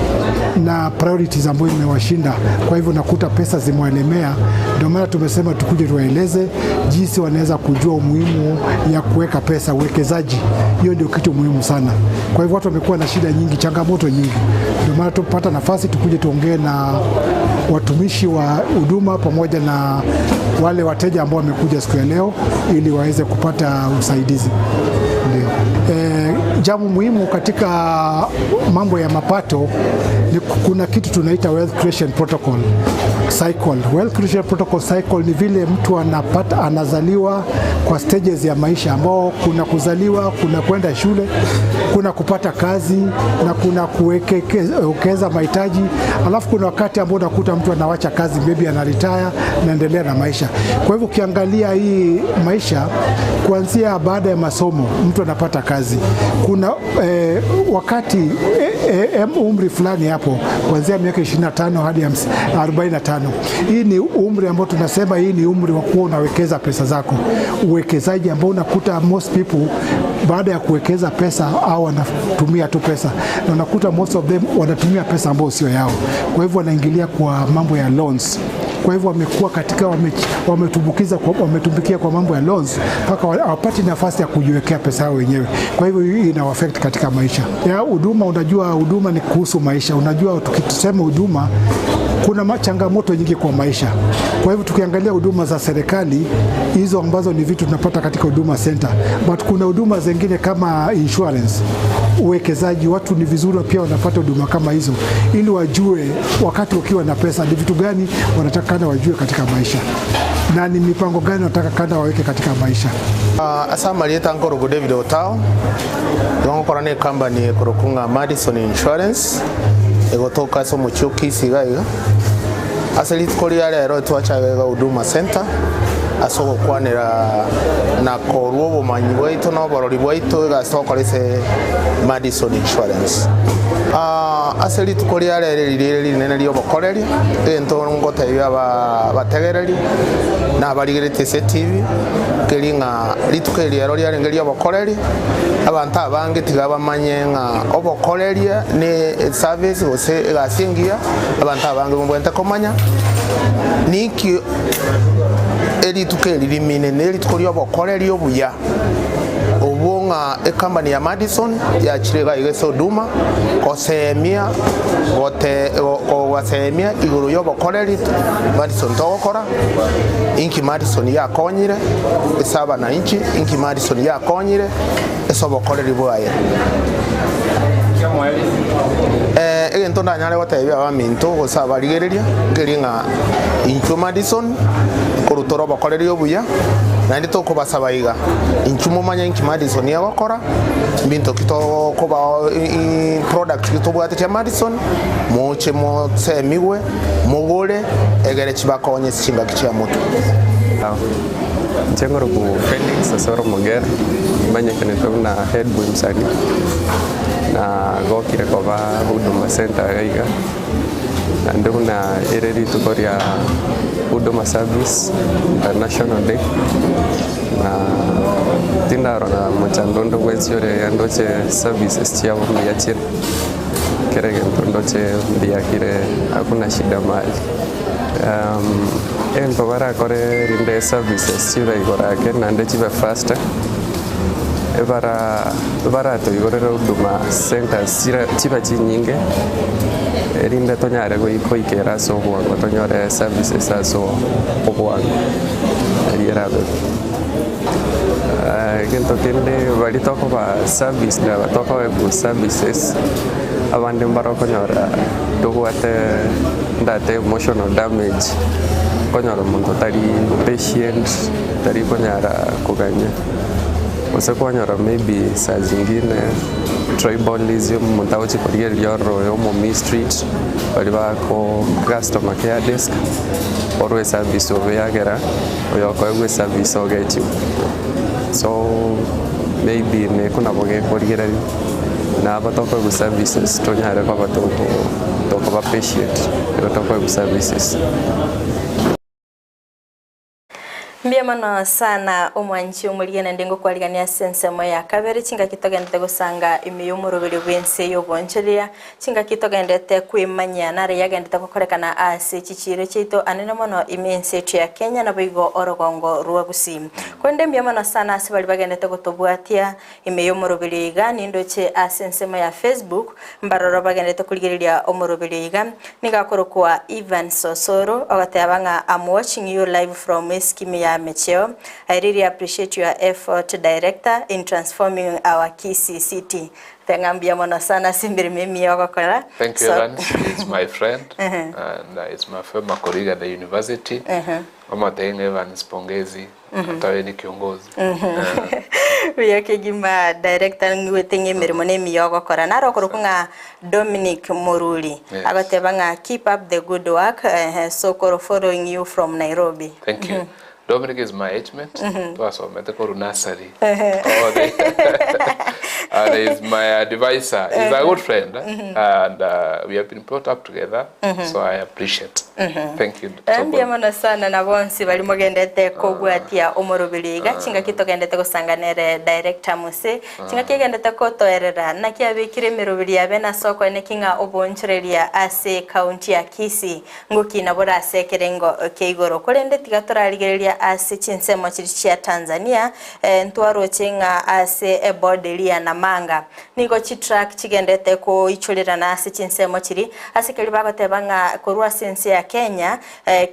na priorities ambazo imewashinda, kwa hivyo nakuta pesa zimewalemea. Ndio maana tumesema tukuje tuwaeleze jinsi wanaweza kujua umuhimu ya kuweka pesa, uwekezaji. Hiyo ndio kitu muhimu sana. Kwa hivyo watu wamekuwa na shida nyingi, changamoto nyingi. Ndio maana tupata nafasi tukuje tuongee na watumishi wa huduma pamoja na wale wateja ambao wamekuja siku ya leo ili waweze kupata usaidizi. Ndio. Jambo muhimu katika mambo ya mapato kuna kitu tunaita wealth creation protocol cycle. Wealth creation protocol cycle ni vile mtu anazaliwa kwa stages ya maisha, ambao kuna kuzaliwa, kuna kwenda shule, kuna kupata kazi na kuna kuwekeza mahitaji, alafu kuna wakati ambao unakuta mtu anawacha kazi, maybe anaretire, naendelea na maisha. Kwa hivyo ukiangalia hii maisha kuanzia baada ya masomo mtu anapata kazi, kuna wakati umri fulani hapo kuanzia miaka 25 hadi 45. Hii ni umri ambao tunasema hii ni umri wa kuwa unawekeza pesa zako. Uwekezaji ambao unakuta most people baada ya kuwekeza pesa au wanatumia tu pesa, na unakuta most of them wanatumia pesa ambao sio yao. Kwa hivyo wanaingilia kwa mambo ya loans. Kwa hivyo wamekuwa katika wametumbukia kwa mambo ya loans mpaka hawapati nafasi ya kujiwekea pesa yao wenyewe. Kwa hivyo hii ina affect katika maisha. Ya huduma, unajua huduma ni kuhusu maisha. Unajua tukisema huduma kuna changamoto nyingi kwa maisha. Kwa hivyo tukiangalia huduma za serikali hizo ambazo ni vitu tunapata katika huduma center, but kuna huduma zingine kama insurance, uwekezaji. Watu ni vizuri pia wanapata huduma kama hizo ili wajue wakati wakiwa na pesa ni vitu gani wanataka wajue katika maisha na ni mipango gani wanataka kada waweke katika maisha. Asa Marieta Nkorogo David Otao dongokorane company korokunga Madison Insurance egotoka so mucho Kisii gaiga asali tkoria rero twachagega huduma center asogo kwanera na koruo manyi bwaitu no borori bwaitu gasokorese Madison Insurance. Asali tukoria rero rinene ryo bokoreri ento ngoteya bategereri na barigerete TV kelinga litukeri rero ryarengeria bokoreri abantu abange tigabamanye nga obokoreria ne service ose gasingia abantu abange mbwenta komanya niki elitukeri limine ne litukoria bokoreri obuya obunga company ya Madison ya chirega igeso duma kosemia gote wasemia iguru yo bokoreri Madison tokora inki Madison ya konyire esaba na inchi inki Madison ya konyire eso bokoreri bwaye egento ndanyare gotebya abaminto gosaba rigereria ngelinga inchu Madison korutoro bokoreri obuya na ndito kubasaba iga inchumo manya inki Madison ya gokora binto kito kuba product kitobwate cha Madison moche mo semiwe mogole egere chibakonye singa kicha moto Jengoro ku Felix Asoro Mogera manya keneto na head bwimsani na gokire kwa huduma center gaiga na ndona ereri tukoria huduma service international day na tindaro na mchandondo wesiore yandoche services chia mbiachira kerege ndoche mbiakire hakuna shida mali pagara kore rinde services chiva igora ke nande chiva faster evara to igora huduma centers chiva chinyinge rinde tonyare go ikera so bwango tonyore services aso obwango rierabe kento tende bali toko ba service na toko web services abande mbaroko nyora dogwate ndate emotional damage konyora muntu tari patient tari konyara kuganya osakonyora maybe saa zingine tribalism mutauchi koria lioro yomo mi street bali bako customer care desk orwe service oveyagera oyoko egwe service ogechi so maybe ne kuna boge koria na batoko egwe services tonyare kwa batoko ba patient batoko egwe services. Mbiamano sana omwanchi omuliyana ndengo kwaligania sense moya kabere chinga kitogende gusanga imiyumurubiri bwense Yoboonchoreria chinga kitogende kwimanya nare yagende kokorekana ase chichiro chito anene mono imense ya Kenya na bigo orogongo ruwa Gusii kwende mbiamano sana asibali bagende gutobwatia imiyumurubiri gani ndoche asense moya Facebook mbaroro bagende kuligiriria omurubiri ga nigakorokwa Ivan Sosoro ogatebanga I'm watching you live from Eskimi ya mecheo. I really appreciate your effort, Director, in transforming our Kisii city. Tengambia mono sana simbiri mimi yokokora. Thank you, Evans. It's my friend and it's my former colleague at the university. Omateng Evans pongezi. Atawe ni kiongozi. Wiyake gima Director ngwetenge mirimo ne miyokokora. Naro kurukunga Dominic Moruli. Agoteba nga keep up the good work. So koro following you from Nairobi. Thank you. Dominic is my age mate. Twasomete koru nursery. And he's my advisor. He's a good friend. And we have been brought up together. So I appreciate. Thank you. Ambia mono sana na bonsi bali mogendete kogwatia omorobiliga chinga kitogendete gusanganere Director Muse chinga kigendete kotoerera na kiabikire mirubili yabe na soko ne kinga Yoboonchoreria ase county ya Kisii nguki na bora ase kerengo keigoro kolende tigatoraligereria ase chinsemo chirichia Tanzania ntwaro chinga ase ebodelia na manga nigo chitrack chigendete ko ichulira na ase chinsemo chiri ase kelibago tebanga korwa sense ya Kenya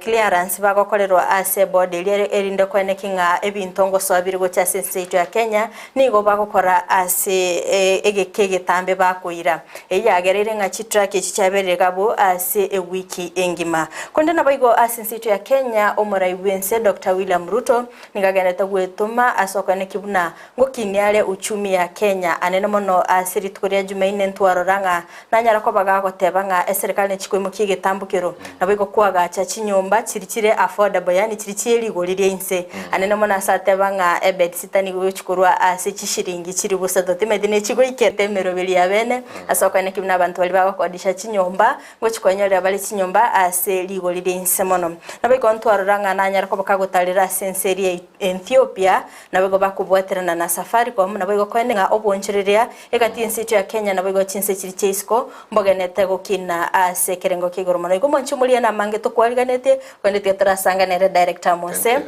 clearance bagokorerwa ase bodelia erinde kwene kinga ebintongo swabiri go cha sense ya Kenya nigo bagokora ase egekege tambe bakoira eyagerere nga chitrack echichaberere gabo ase a wiki engima konde nabayigo ase ya Kenya omorai Ense Dr. William Ruto nigageneta gwetuma asokane kibuna ngokiniale uchumi ya Kenya anene mono asiri tukoria Jumaine ntwaroranga nanyara ko bagagotebanga eserikali chikwemukie gitambukiro nabayigo kwaga cha chinyomba chirikire affordable yani chirichiri golirie Ense anene mono asatebanga ebed sitani gwechikurwa ase chishiringi chiri busato temedine chigo ikete merobeli ya bene asokane kibuna abantu bali bagodisha chinyomba ngochikonyera bali chinyomba ase ligolirie Ense mono nabayigo ntwaroranga nanyara ko bakagotalira senseri Ethiopia nabayigo bakubwaterana na Safaricom nabayigo kwenga Yoboonchoreria egati Ense ya Kenya nabayigo chinse chiri chesko mbogenete gukina ase kerengo kigoro mono igo monchumulia na mange to kwaliganete kwendete tarasanganere Director Mose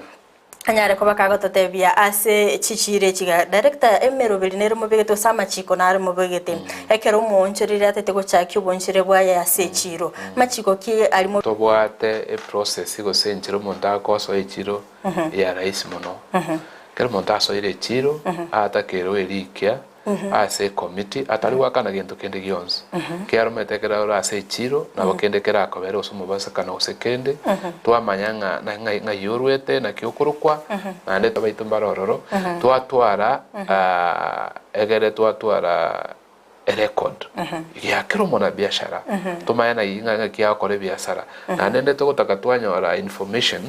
anyare ko bakagototebia ase chichire chiga Director emerobeli nere mobegeto sama chiko nare mobegete ekero Yoboonchoreria atete go chaki Yoboonchoreria bwaya ase chiro machiko ki alimo tobwate e process go senchiro monta koso e chiro ya rais mono kero monta so ire chiro atakero erikia ase committee ataliwa kana gento kende gionse kero metekera ora ase chiro na bakende kera akobera osumo basakana osekende twamanyanga na ngayurwete na kyokurukwa na ndeta baitumbarororo twatwara egere twatwara record ya kero mona biashara tumayana inga kia kore biashara na nende to gutaka twanyora information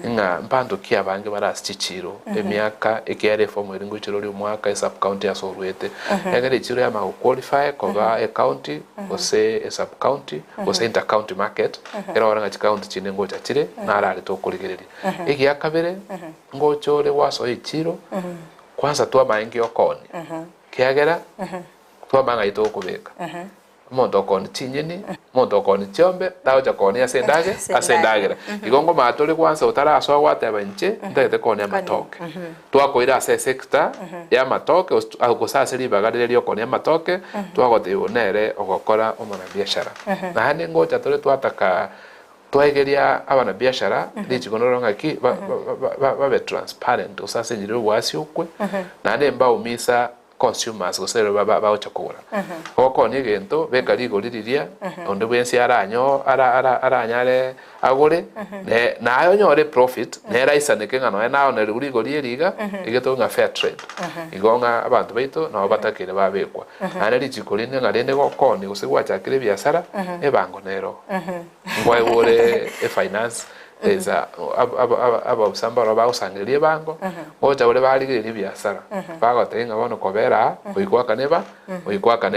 inga mpando kia bange barasichiro emiaka ekiare form eringo chiro ri mwaka sub county asorwete egere chiro ya ma qualify kova a county ose a sub county ose inter county market era oranga chi county chine ngocha chire na arari to kurigereria egi akabere ngochore waso ichiro kwanza twa maingi okoni kiagera twabanga ito kubeka mondo koni chinyeni mondo koni chombe dawo cha koni asendagera igongo matole kwanza utara aswa wate abanche ndete koni amatoke twakoira ase sector ya matoke agusasiri bagarire lyo koni amatoke twagotebonere ogokora omana biashara na hane ngocha tole twataka twageria abana biashara lichikonoronga ki babe transparent usase nyiro wasi ukwe na nemba umisa consumers gusero baba chakura oko ni gento bekari goliriria onde bwensi aranyo aranyare agore na ayo nyore profit ne raisa ne kenga no na one ruri goliriga igeto nga fair trade igonga abantu baito no batakire babekwa ane lichikolinde ngarende goko ni gusegwa chakire biashara ebango nero ngwa wore finance eza aba usambara ba usangelie bango ngoja ule baligire biashara bagotenga bono kobera oikwa kaneba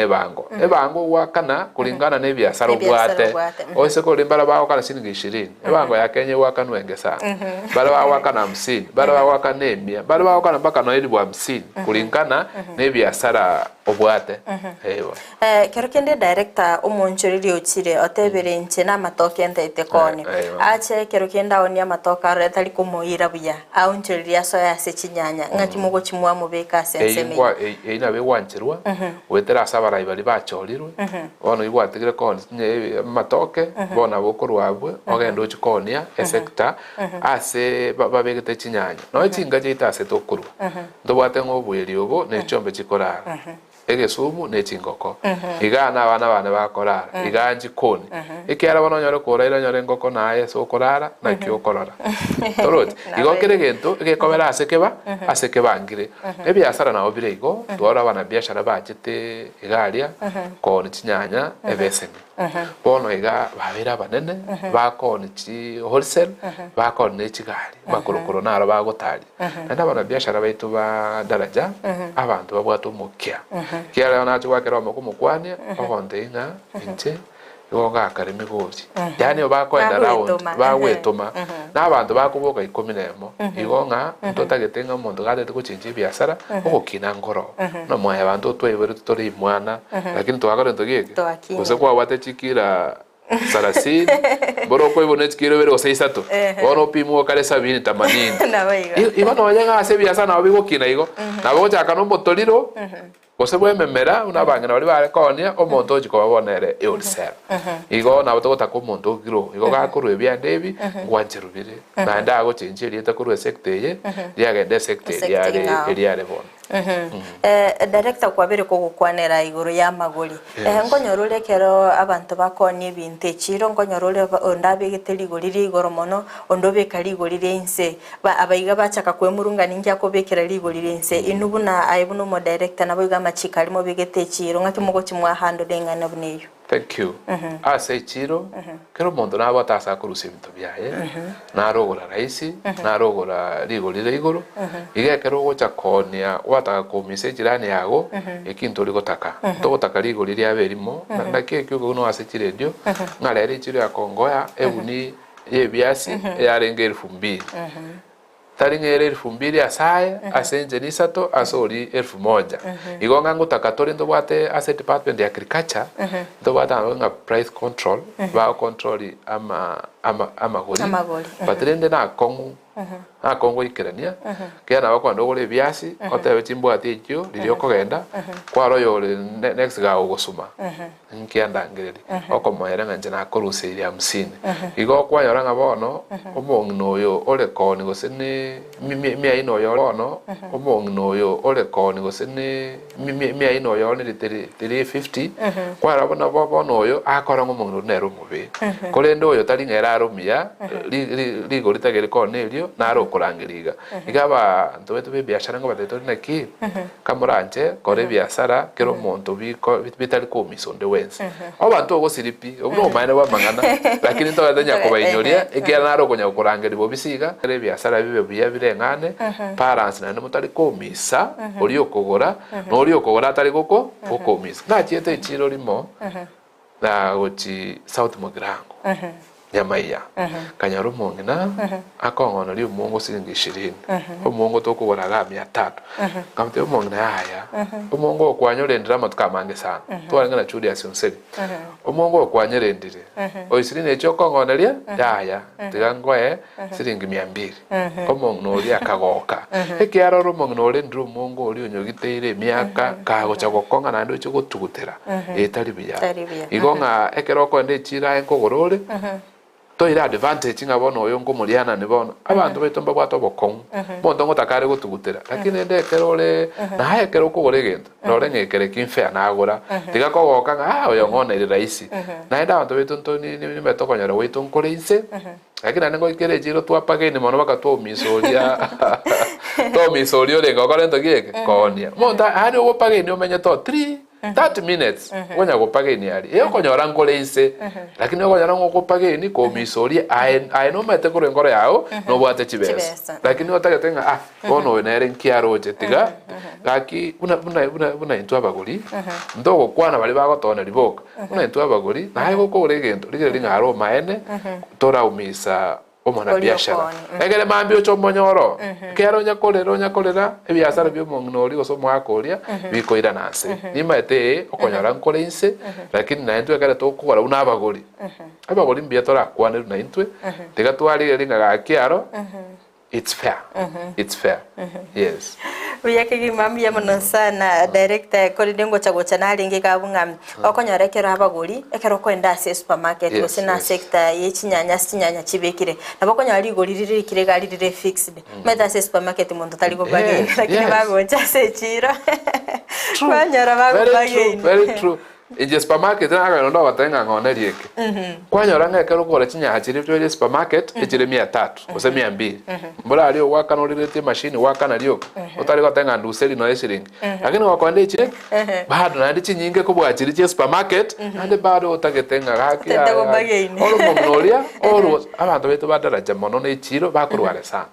bango ebango wakana kulingana ne biashara ubwate ose ko limbara bawo kana shilingi 20 ebango ya Kenya wakana wengesa bala bawo wakana 50 bala bawo wakana 100 bala bawo kana mpaka no 50 kulingana ne biashara obwate ewa kerokende Director Yoboonchoreria ochire otebere nche na matoke ntete koni ache kero kenda onia matoka retali kumuira buya auncheria soya se chinyanya ngaki mugo chimwa mubeka senseme ina be wanchirwa wetera sabara ibali bachorirwe ono igwatigire kon matoke bona bokorwa abwe ogendo chikonia sector ase babegete chinyanya no chinga jita ase tokurwa ndobate ngobweri obo ne chombe chikorara egesumu ne chingoko igana bana bakorara iganji koni ikiara bono nyore koraira nyore ngoko naye so korara na kiokorora torot igokere gento igekobera ase kebangire ebiasara nawo bireigo twara bana biashara bajete igaria koni chinyanya ebeseni bono iga babira banene bakoni chi wholesale bakoni ne chigari bakorokoro naro bagotari nda bana biashara baitu ba daraja abantu babwato mukia kiara na chwa kero mukwane ogonde inga inche yoga kareme gozi yani bakoenda round bagwetoma n'abantu bakuboka 11 igonga ntotagetenga muntu gatete kuchinje biasara okukina ngoro no moya abantu twebere tutori mwana lakini twagara ntogeke kose kwa wate chikira sarasi boro ko ibone chikiro bere oseisato bono pimo kale 70 igo no yanga ase biasara na bigokina igo nabo chaka no motoliro kose bwe memera una bangena bali bare konia omonto ochiko babonere yourself igo na boto tako omonto giro igo gakorwe bya debi gwancherubire na nda go chenjeri etakorwe sector ye yagende sector yare bon director kwa bere kugukwanera iguru ya maguri ngonyorule kero abantu bakoni ebintu echiro ngonyorule ondabigiteri igurire igoro mono ondobekari igurire Ense abaiga bachaka kwemurunga ninja kobekera igurire Ense inubuna aibuno mo director nabo igama chikali mo bigete echiro ngaki mugo chimwa hando dengana buneyo. Thank you. Ase chiro kero mondo nabo atasa kurusa ibintu byaye narogora raisi narogora rigorire igoro ige kero gocha konia wataka kumise jirani yago ikintu rigotaka togotaka rigorire aberimo na kekyo no ase chiredio ngale ri chiro ya kongoya ebuni yebiasi yarenge 2000 taringere 2000 asaye asenje nisato asori 1000 igonga ngutaka tori ndo bwate asset department ya agriculture ndo bwata nga price control ba control ama goli patrende na kongu kongo ikerania kera bakwanda ogore biasi otebe chimbo atikyo lirio kogenda kwaro yo next ga ogosuma nkiandangiriri okomoyera nganje na korusiri 50 igo kwanyora ngabono omongno yo ole koni gosene mia ino yo bono omongno yo ole koni gosene mia ino yo ni 350 kwara bona bono yo akora ngomongno nero mubi kolendo yo tali ngera arumia ligorita gere konelio naro kurangiriga igaba ntobeto be biashara ngo bateto naki kamuranje kore biashara kero monto bitali ko misonde wense abantu ogo siripi obno maana wa mangana lakini to badanya ko bayinyoria igira naro konya kurangiri bo bisiga kere biashara bibe buya birengane parents na mutali ko misa oli okogora no oli okogora tali koko misa na chiete chiro limo na gochi South Mogrango Nyamira Kanyaru mongina akongono li umongo silingi 20 umongo toko wala 300 kamte umongina haya umongo kwanyolendera matukamange sana twalengana chudi asonseli umongo kwanyolendire oisiline echo kongonelia yaya tigangoe silingi 200 umongo noli akagoka ekiaro rumongo noli ndru umongo oli onyogiteire miaka kago chagokonga nando echo gotugutera etali biya igonga ekeroko ende chira enkogorole toira advantage ngabona oyo ngomuliana ne bono abantu betomba bwato bokon bondo ngotakare gutugutera lakini ndekerole na haye kero kugore gento nore ngekere kinfea nagora tiga kogoka oyo ngona iri raisi na enda abantu betonto ni metokonyara weito nkore Ense lakini anengo ikere jiro twapageni mono bakatwa misoria to misorio le ngokore ntogeke konia monda hari obopageni omenye to 30 minutes wonya gopageni ali iyo konyora nkore Ense lakini okonyora ngokopageni ko misori ai no mete ko ngoro yao no bwate chibesa lakini otagatenga bono nere nkiaro jetiga gaki una intwa bagori ndogo kwana bali bagotona liboka una intwa bagori na hayo ko regento ligere ngaro maene tora umisa omona biashara egere mambi ocho monyoro kero nyakorera ebiasara byo mongnori goso mwakoria bikoira nanse nimaete okonyara nkore Ense lakini na ntwe kare tokora una abagori abagori mbia tora kwanira na ntwe tiga twari ringa gakiaro it's fair it's fair yes uyake gimami ya muno sana director koridengo chagocha naringe kabunga okonyorekera abagori ekero kwenda ase supermarket gusina sector yechinyanya chibekire nabokonyari igorire kire gari rire fixed meta ase supermarket muntu tari go bageni lakini bagocha se chiro kwanyora bago bageni very true in supermarket na ndo batenga ngone rieke kwanyora ngekero gore chinya chiri twe supermarket echire 300 ose 200 mbura ali wakana ulirete machine wakana lyo utari gotenga nduseli no eshiringi lakini wakwande chire bado na ndichi nyinge kubwa chiri che supermarket ande bado utagetenga gaki olo mongolia olo abantu beto badaraja mono ne chiro bakurware sana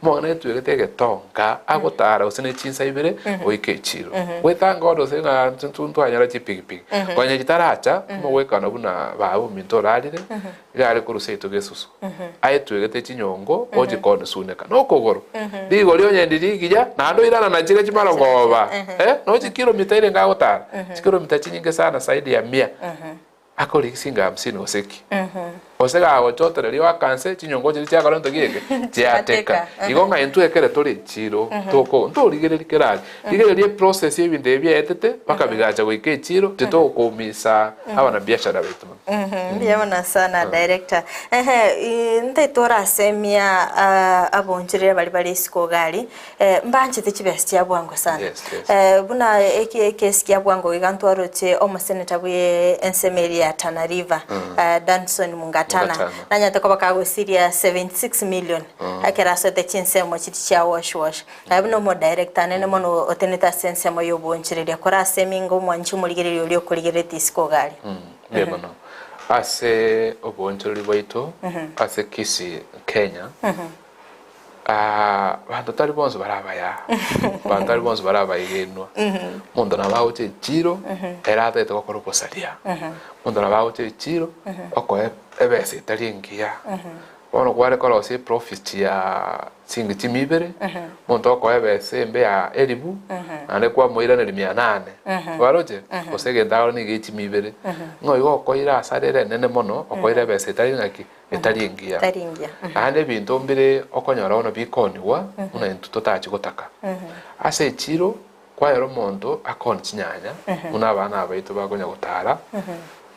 mone twegete tonga agotara ose ne chinsa ibere oike chiro wetanga odo senga tuntu anyara chipigi kwanya gitaracha mweka na buna bawo mintorarire gare kuruseito gesusu ayetwegete chinyongo ojikone suneka no kogoro digo lyo nyendirigija na ndo irana na chire chimaro goba no chikilomita ile ngagotara chikilomita chinyinge sana saidi ya 100 akori kisinga 50 oseki osega agochotera liwa kanse chinyongo chiri chakora ntogiyeke chiateka igonga entwekere tori chiro toko ntorigere likerali ligere process y'ibintu ebyetete bakabigacha goike chiro titokomisa abana biashara betu ndiyabona sana director nte tora semia abonjire bali isiko gali mbanje tekibesti yabwango sana buna ekesi yabwango igantwaroche omuseneta bwe Ense ya Tana River Danson Mungatana nanyate ko bakagosiria 76 million akera so the chinsemo chiti cha wash abuno mo director nene mono oteneta sense mo Yoboonchoreria kora semingo mwanchu muligere yolyo kuligere tisiko gali yebono ase Yoboonchoreria baito ase Kisii Kenya bantu tari bonzo baraba igenwa mundo na bawo chiro era te to ko posaria mundo na bawo chiro oko ebese tari ngia ono kware ko se profit ya singi timibere mundo ko ebese mbe ya elibu ane kwa moira ne 800 waroje osege ndawo ni ge timibere ngoyo ko ira sarere nene mono oko ira ebese tari ngaki etaringia ande bintu mbere okonyora ono bikoniwa una intuto tachi gotaka ase chiro kwa yero mondo akon chinyanya una abana abaito bagonya gotara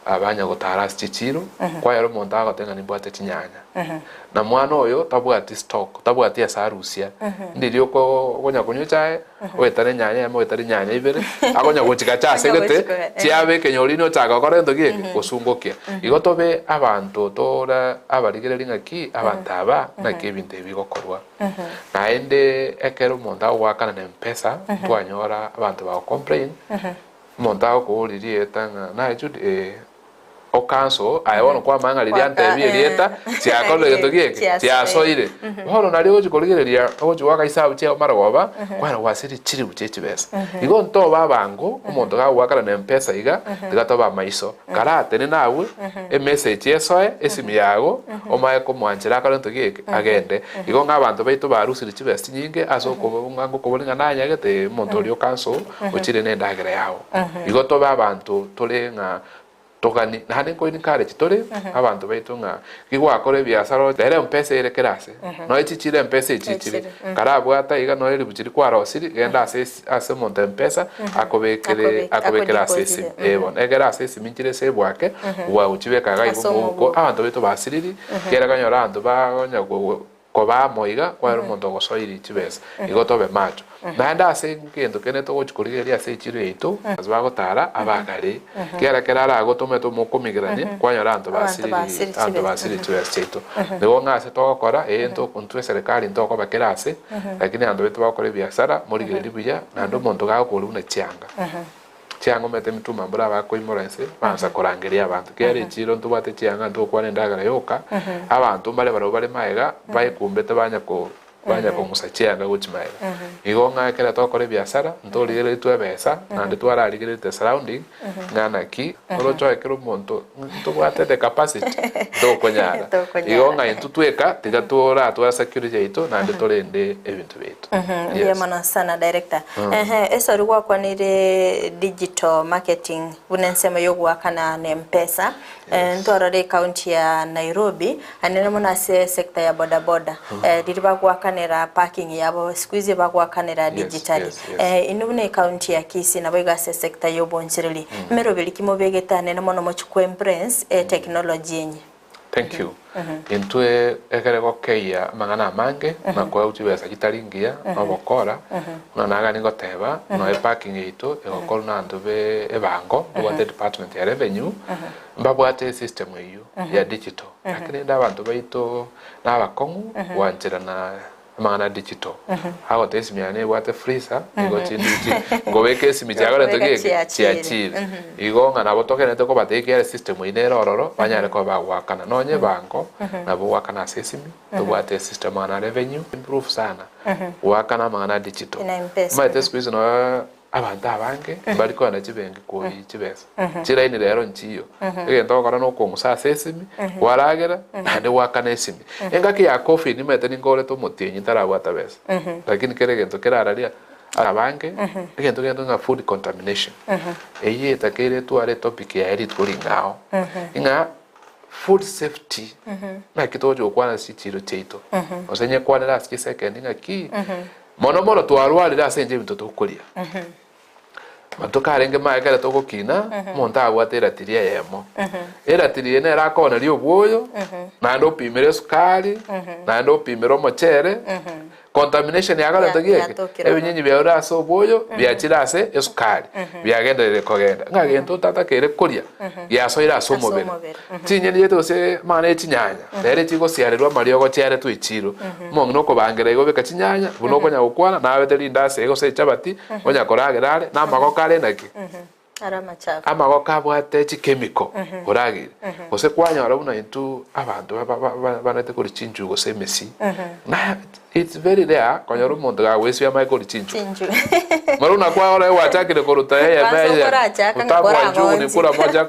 abanya gotara chichiro kwa yero mondo agotenga nimbwate chinyanya na mwana oyo tabwati stock tabwati asarusia ndirio ko gonya kunyuchae wetare nyanya ya wetare nyanya ibere agonya gochika chasegete chiabe kenyolino chaka korendo gieke gosungokia igotobe abantu tora abarigere ngaki abantaba na kebinte bigokorwa na ende ekero monda wakana na mpesa twanyora abantu ba complain monda ko liriye tanga na jude o cancel ayono kwa manga liliante bielieta tiakolo getogieke tiasoire horo nali oji koligereria oji waka isabu che maragoba kwana wasiri chiri buchechi besa igo nto babango omonto ga wakara na mpesa iga tigatoba maiso karate ni nawe e message yesoe esimi yago omaye ko mwanjira kalo ntogieke agende igo ngabantu baito barusiri chibesti nyinge aso ko ngango ko bolinga nanya gete monto lio cancel ochire ne ndagera yawo igo to babantu tolenga tokani nane ko ni kare chitore abantu baitunga kigwa kore biasaro dere mpesa ere kerase no ichichire mpesa ichichire karabo ata iga no ere buchiri kwa rosiri genda ase monte mpesa akobekere ase ebon egera ase minchire se bwake wa uchibeka ga ibuko abantu beto basiriri kera kanyora abantu bagonya ko ba moiga kwa ero mondo gosoiri chibesa igotobe macho nanda ase ngendo keneto gochikurigeria ase chiro eito azbagotara abagare kera agotome to mokomigrane kwanyora anto basiri chibesa cheito nego ngase tokora ento kuntwe serikali ntoko bakera ase lakini ando beto bakore biasara morigeri buya nando mondo ga koluna chianga chiango mete mituma mbura bakoimorense banza korangeria abantu kere chiro ntubate chianga ntokwane ndagara yoka abantu mbale baro bale maega baye kumbete banya ko banya kumusachianga guchimaira igo ngakera tokore biashara ntorigere twa besa na nditwararigere the surrounding ngana ki orocho ekero monto ntobwate the capacity ndokonyara igo nga intutweka tigatora twa security ito na nditorende ebintu bitu ndiye mana sana director eso rigwa kwanire digital marketing bunensema yogwakana na mpesa ntorore county ya Nairobi anene muna sector ya boda boda diriba gwakanira parking yabo squeeze bagwakanira digitally inubune county ya Kisii na boiga sector Yoboonchoreria mero bilikimo begeta nene mono mochukwe impress technology yenye. Thank you. Intue ekerego keia mangana mange na kwa utibesa gitaringia obokora na naga ningoteba no parking ito egokora na ndobe ebango wa the department ya revenue mbabwate system eyo ya digital akire ndabantu baito nabakongu wanjira na mangana digital hago tesimiane wate freezer igo chindiki ngobeke simijaga togeke chiachire igo ngana botokene toko bateke system ine rororo banyare ko bagwakana nonye bango na bwakana sesimi tobwate system na revenue improve sana wakana mangana digital maite squeeze no abantu abange bari ko na kibengi ko kibesa kira ini rero nchiyo egento kora no ko musa sesimi waragera nande wakana esimi engaki ya coffee ni mete ningore to mutinyi tarabwata besa lakini kere gento kerararia abange egento nga food contamination eye takere tu are topic ya edit kulingao inga food safety na kitojo kwana sichiro cheito osenye kwana la ski second nga ki mono twarwarira asenje bintu tukuria matokarenge maikara toko kina monta abwatera tiria yemo era tiria ne rakona rio bwoyo na ndo pimire sukari na ndo pimire mochere contamination yagala togeke ebinyenyi bya so bwoyo byachirase esukari byagenderere kogenda ngagento tata kere kuria yaso ira so mobere tinyeni yeto se mane chinyanya rere chiko siarerwa mariogo chiare tu ichiro mongno ko bangere go beka chinyanya buno konya ukwana na beteri ndase ego se chabati onya koragerare na magokare naki amago kabwate chemical oragire ose kwanya arabuna into abantu banate kuri chinju go semesi na it's very rare konya rumuntu ga wesi ya Michael chinju maruna kwa ora wachakire koruta ya baya utabwa njuni kura moja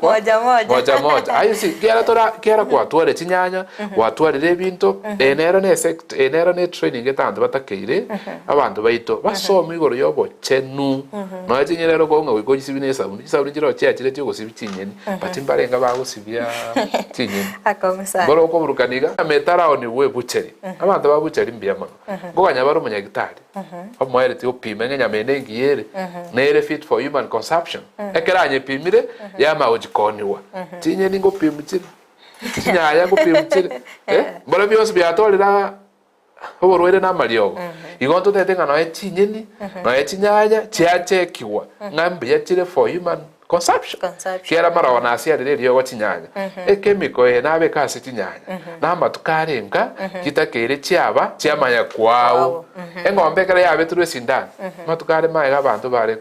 ayo si kiara kwa tuare chinyanya watuare rebinto enero ne training etando batakeire abantu baito basomi igoro yobo chenu no chinyerero go ngo ko jisibinesa isabuni jiro cyakire cyo gosibikinyeni batimbarenga bagosibya kinyeni akomisa boro ko burukaniga metara oni we buceri abantu babuceri mbiyama ngokanya baro munyagitari omwere ti opime nyamene ngiyere nere fit for human consumption ekeranye pimire yama ojikoniwa kinyeni ngo pimukire kinyaya ngo pimukire boro byose byatolera oborwere na mariogo igonto tetenga no echinyeni no echinyanya chiachekiwa ngambi yachire for human consumption kera marona asia rero go chinyanya chemical nabe kasi chinyanya namba tukarenga kitakere chiaba chiamanya kwao engombe kare yabe turwe sindana matukare maye abantu bare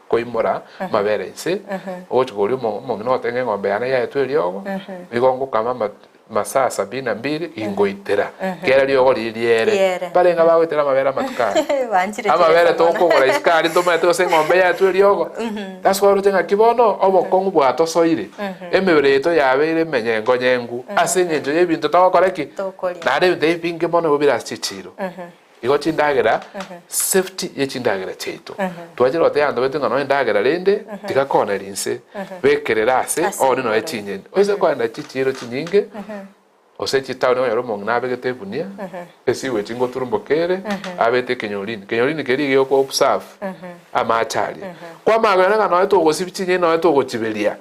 ko imora maberense ochugori mo no tenge ngombe yana ya etweriogo igongo kama masaa 72 ingoitera kera riogo ririere barenga bagwitera mabera matukara amabera toko gora iskari tomate ose ngombe ya tu riogo that's why rutenga kibono obokongu bwato soire emebereto yabeire menyengo nyengu asenyenjo yebintu tawakoreki nare ndebinge bono bobira chichiro igo chindagera safety yechindagera cheito twajiro teyando betunga no indagera rende tikakona rinse bekererase oni no echinyeni oise kwanda chichiro chinyinge ose chitawo no yaro mongna abegete bunia esiwe chingo turumbokere abete kenyolini kerige ko observe amachari kwa magana ngano eto gosibichinyeni no eto gochiberia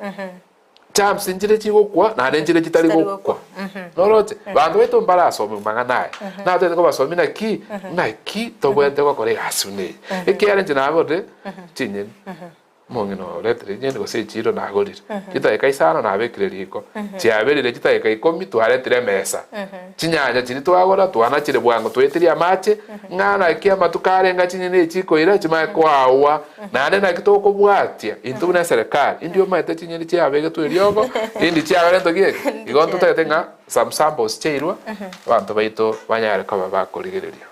chams njire chigokwa na njire chitari gokwa norote bantu beto mbaraso manganaye na tete ko basomi na ki to bwente ko kore asune ekere njina abode chinyeni mongino letre nyende ko sechiro na gorira kita kaisano na bekreriko chiaberire kita kaikomi twaretire mesa chinyanya chiri twagora twana chire bwango twetiri amache ngana kia matukare nga chinyene chiko ira chima kwawa nane na kitoko bwatia intuna serikali indio maite chinyene chiabege twerioko indi chiabere togie igonto tetenga some samples chairwa abantu baito banyare kaba bakorigererio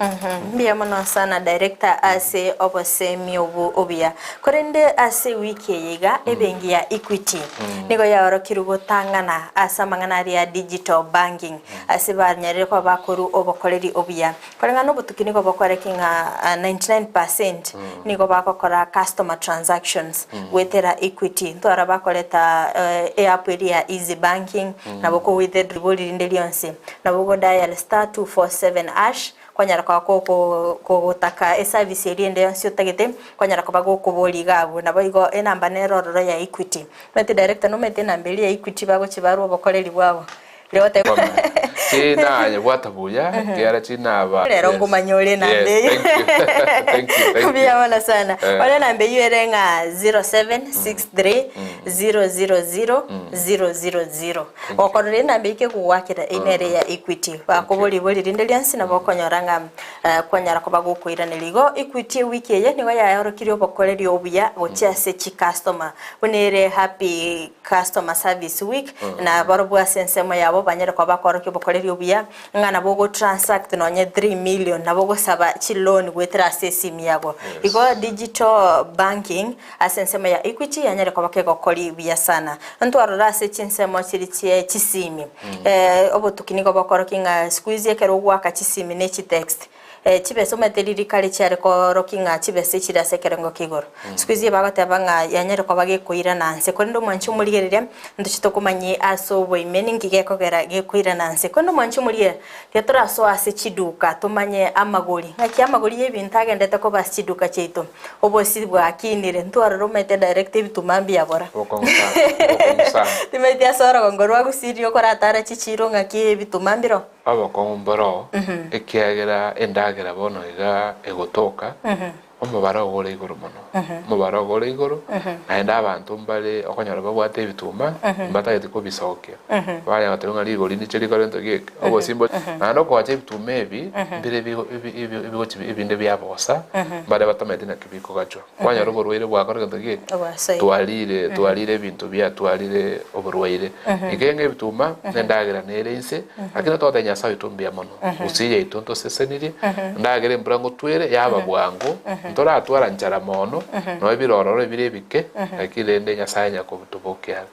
mbia mono sana director ase obosemi obia korende ase wiki yiga ebengi ya Equity nigo ya oro Kerubo tangana asa mangana ya digital banking ase banyare kwa bakoru obokoreri obia korenga no butukini ko bokorekinga 99% nigo bakokora customer transactions wetera Equity twara bakoreta app ya easy banking na boko withdraw Onse na bugo dial *247# kwanyara kwa ko taka service eri ende yonse utagete kwanyara kwa bago kuboli gabo na boigo enamba neroro ya Equity mete director no mete nambeli ya Equity bago chibaru bokoreri bwabo leo te china ya watabuya kiara china aba lero ngumanyole nambe thank you bia wala sana wala nambe yuerenga 0763000000 okorere nambe ike kuwakira inere ya Equity bakoboli boli rindeliansi na bokonyoranga kwanyara ko bagukwira neligo Equity wiki ye nigo ya yorokirio bokoreri obuya gochia sechi customer unere happy customer service week na barobwa sensemo yabo banyere kwa bakoro bokoreri obuya ngana bogo transact nonye 3 million na bogo saba chi loan gwetera sesimi yago igo digital banking asensema ya Equity yanyere kwa bakego koli biya sana ntwarora se chinsemo chiritie chisimi obotukinigo bakoro kinga squeeze kero gwaka chisimi ne chi text chibeso materiri kali chare ko rokinga chibese chira sekerengo kigoro squeeze bagatabanga yanyere kwa bage kuira nanse kondo mwanchu muligereria nduchitokumanye aso boimeni ngigeko gera gekuira nanse kondo mwanchu mulie tetora so ase chiduka tumanye amagori ngaki amagori yebintu agendete ko basiduka cheito obosi bwa kinire ntwaroro mete directive tumambi yabora okonsa timete asoro ngorwa gusirio koratara chichiro ngaki bitumambiro abakomboro ekiagera endagera bono iga egotoka omubara ogore igoro mono mubara ogore igoro naenda abantu mbale okonyora babwate ebituma mbatagete ko bisokia baya baterunga ligori ni cheri karento geke obo simbo nando ko ache ebituma ebi mbere bigo ibinde byabosa mbale batamete na kibiko gacho kwanyara oborwaire bwa karento geke twalire ebintu bya twalire oborwaire igenge ebituma nendagera nere Ense akina totenya sawa itumbia mono usiye itonto sesenirie ndagere mbrango twere yaba bwango ntora atwara njara mono no ebirororo ebiribike akirende nyasanya ko butubokia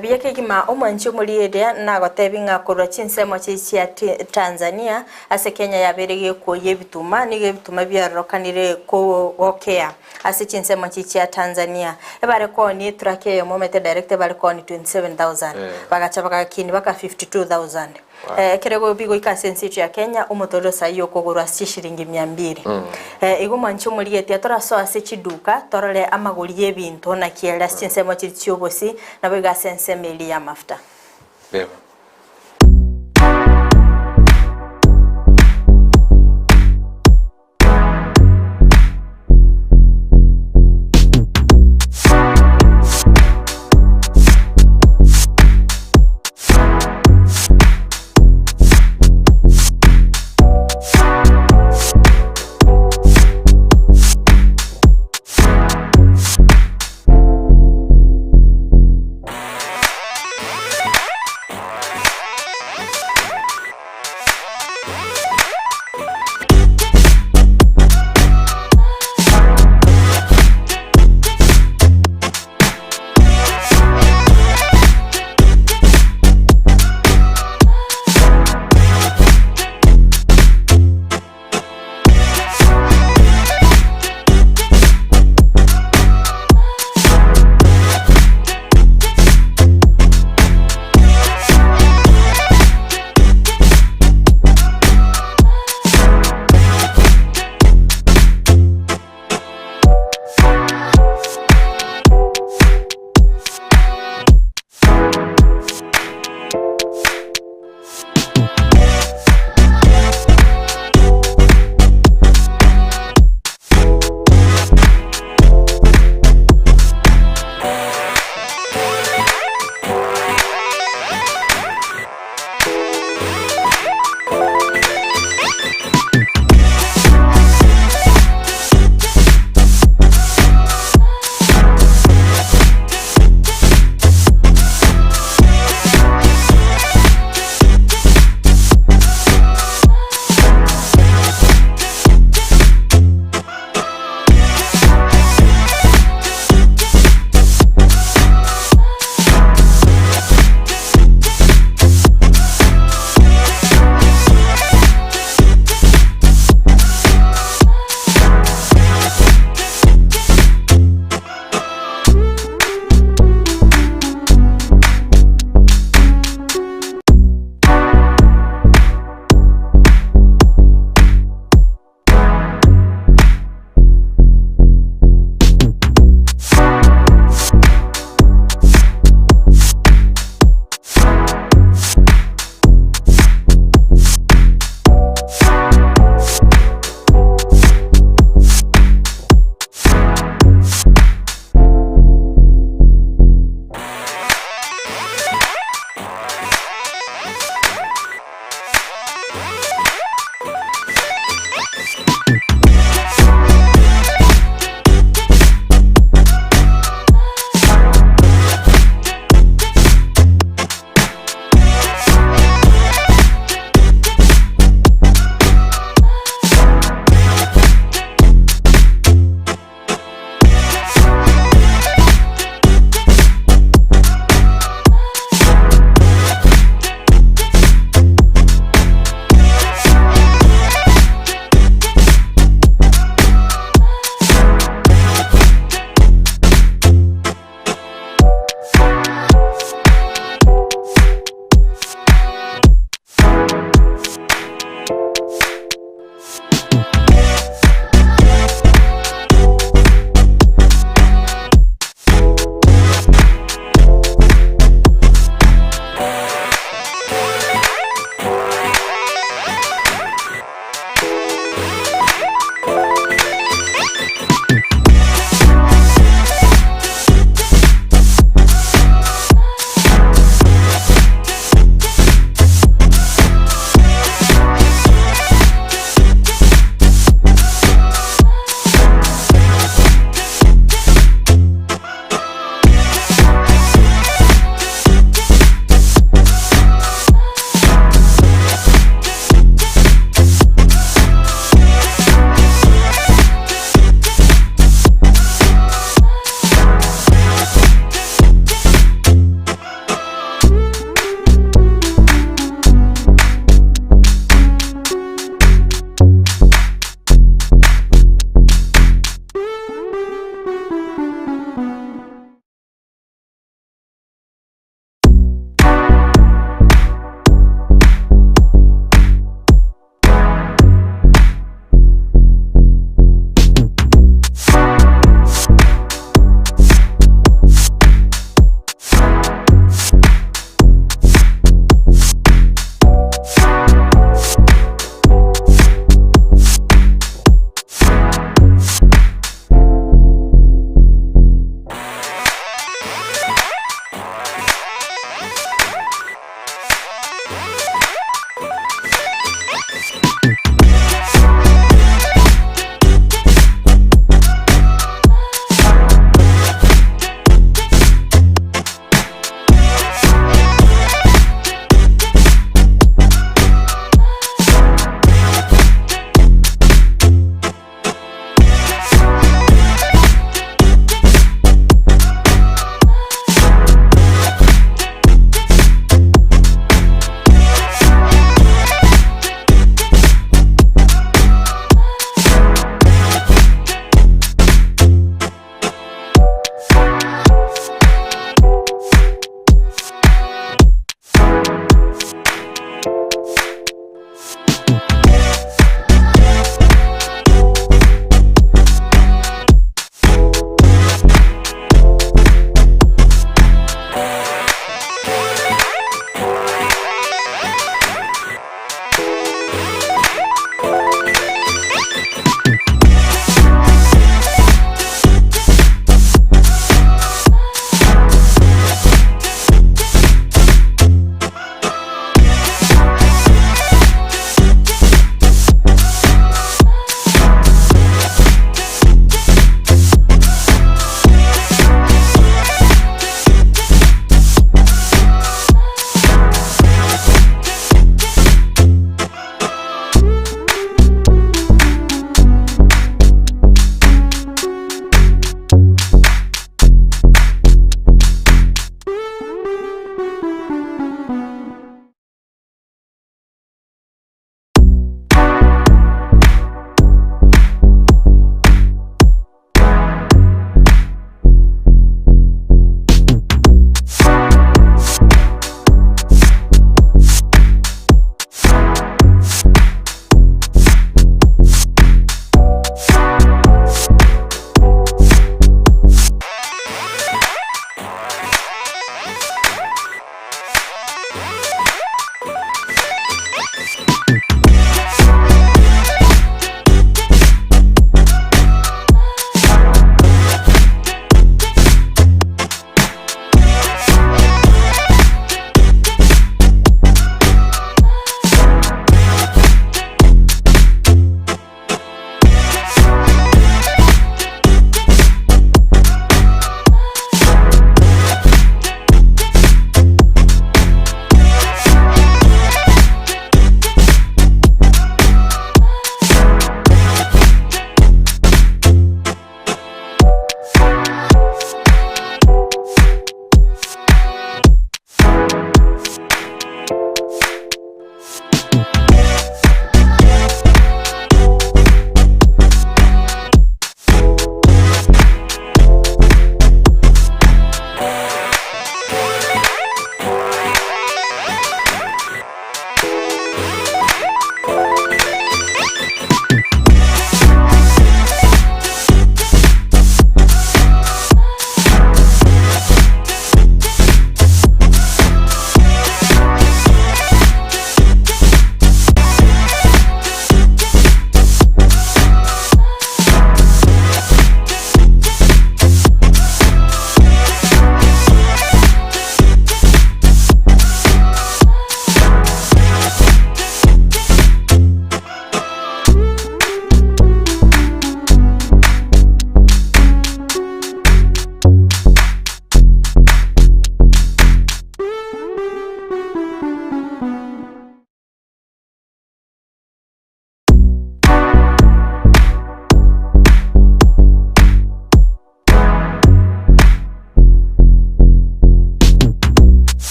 biyake kima omwancho muliede nagotebinga korwa chinsemo chiya Tanzania ase Kenya yaberege ko yebituma nige bituma byarokanire ko okea ase chinsemo chiya Tanzania ebare ko ni trake yo momete direct bare ko ni 27000 bagacha bakakini baka 52000 kerego bigo ikasensitu ya Kenya umotoro sayo kogorwa shilingi 200 igo mwancho muliede atora so ase chiduka torole amagori yebintu na kiela chinsemo chiyobosi na bega sense meli ya mafuta beba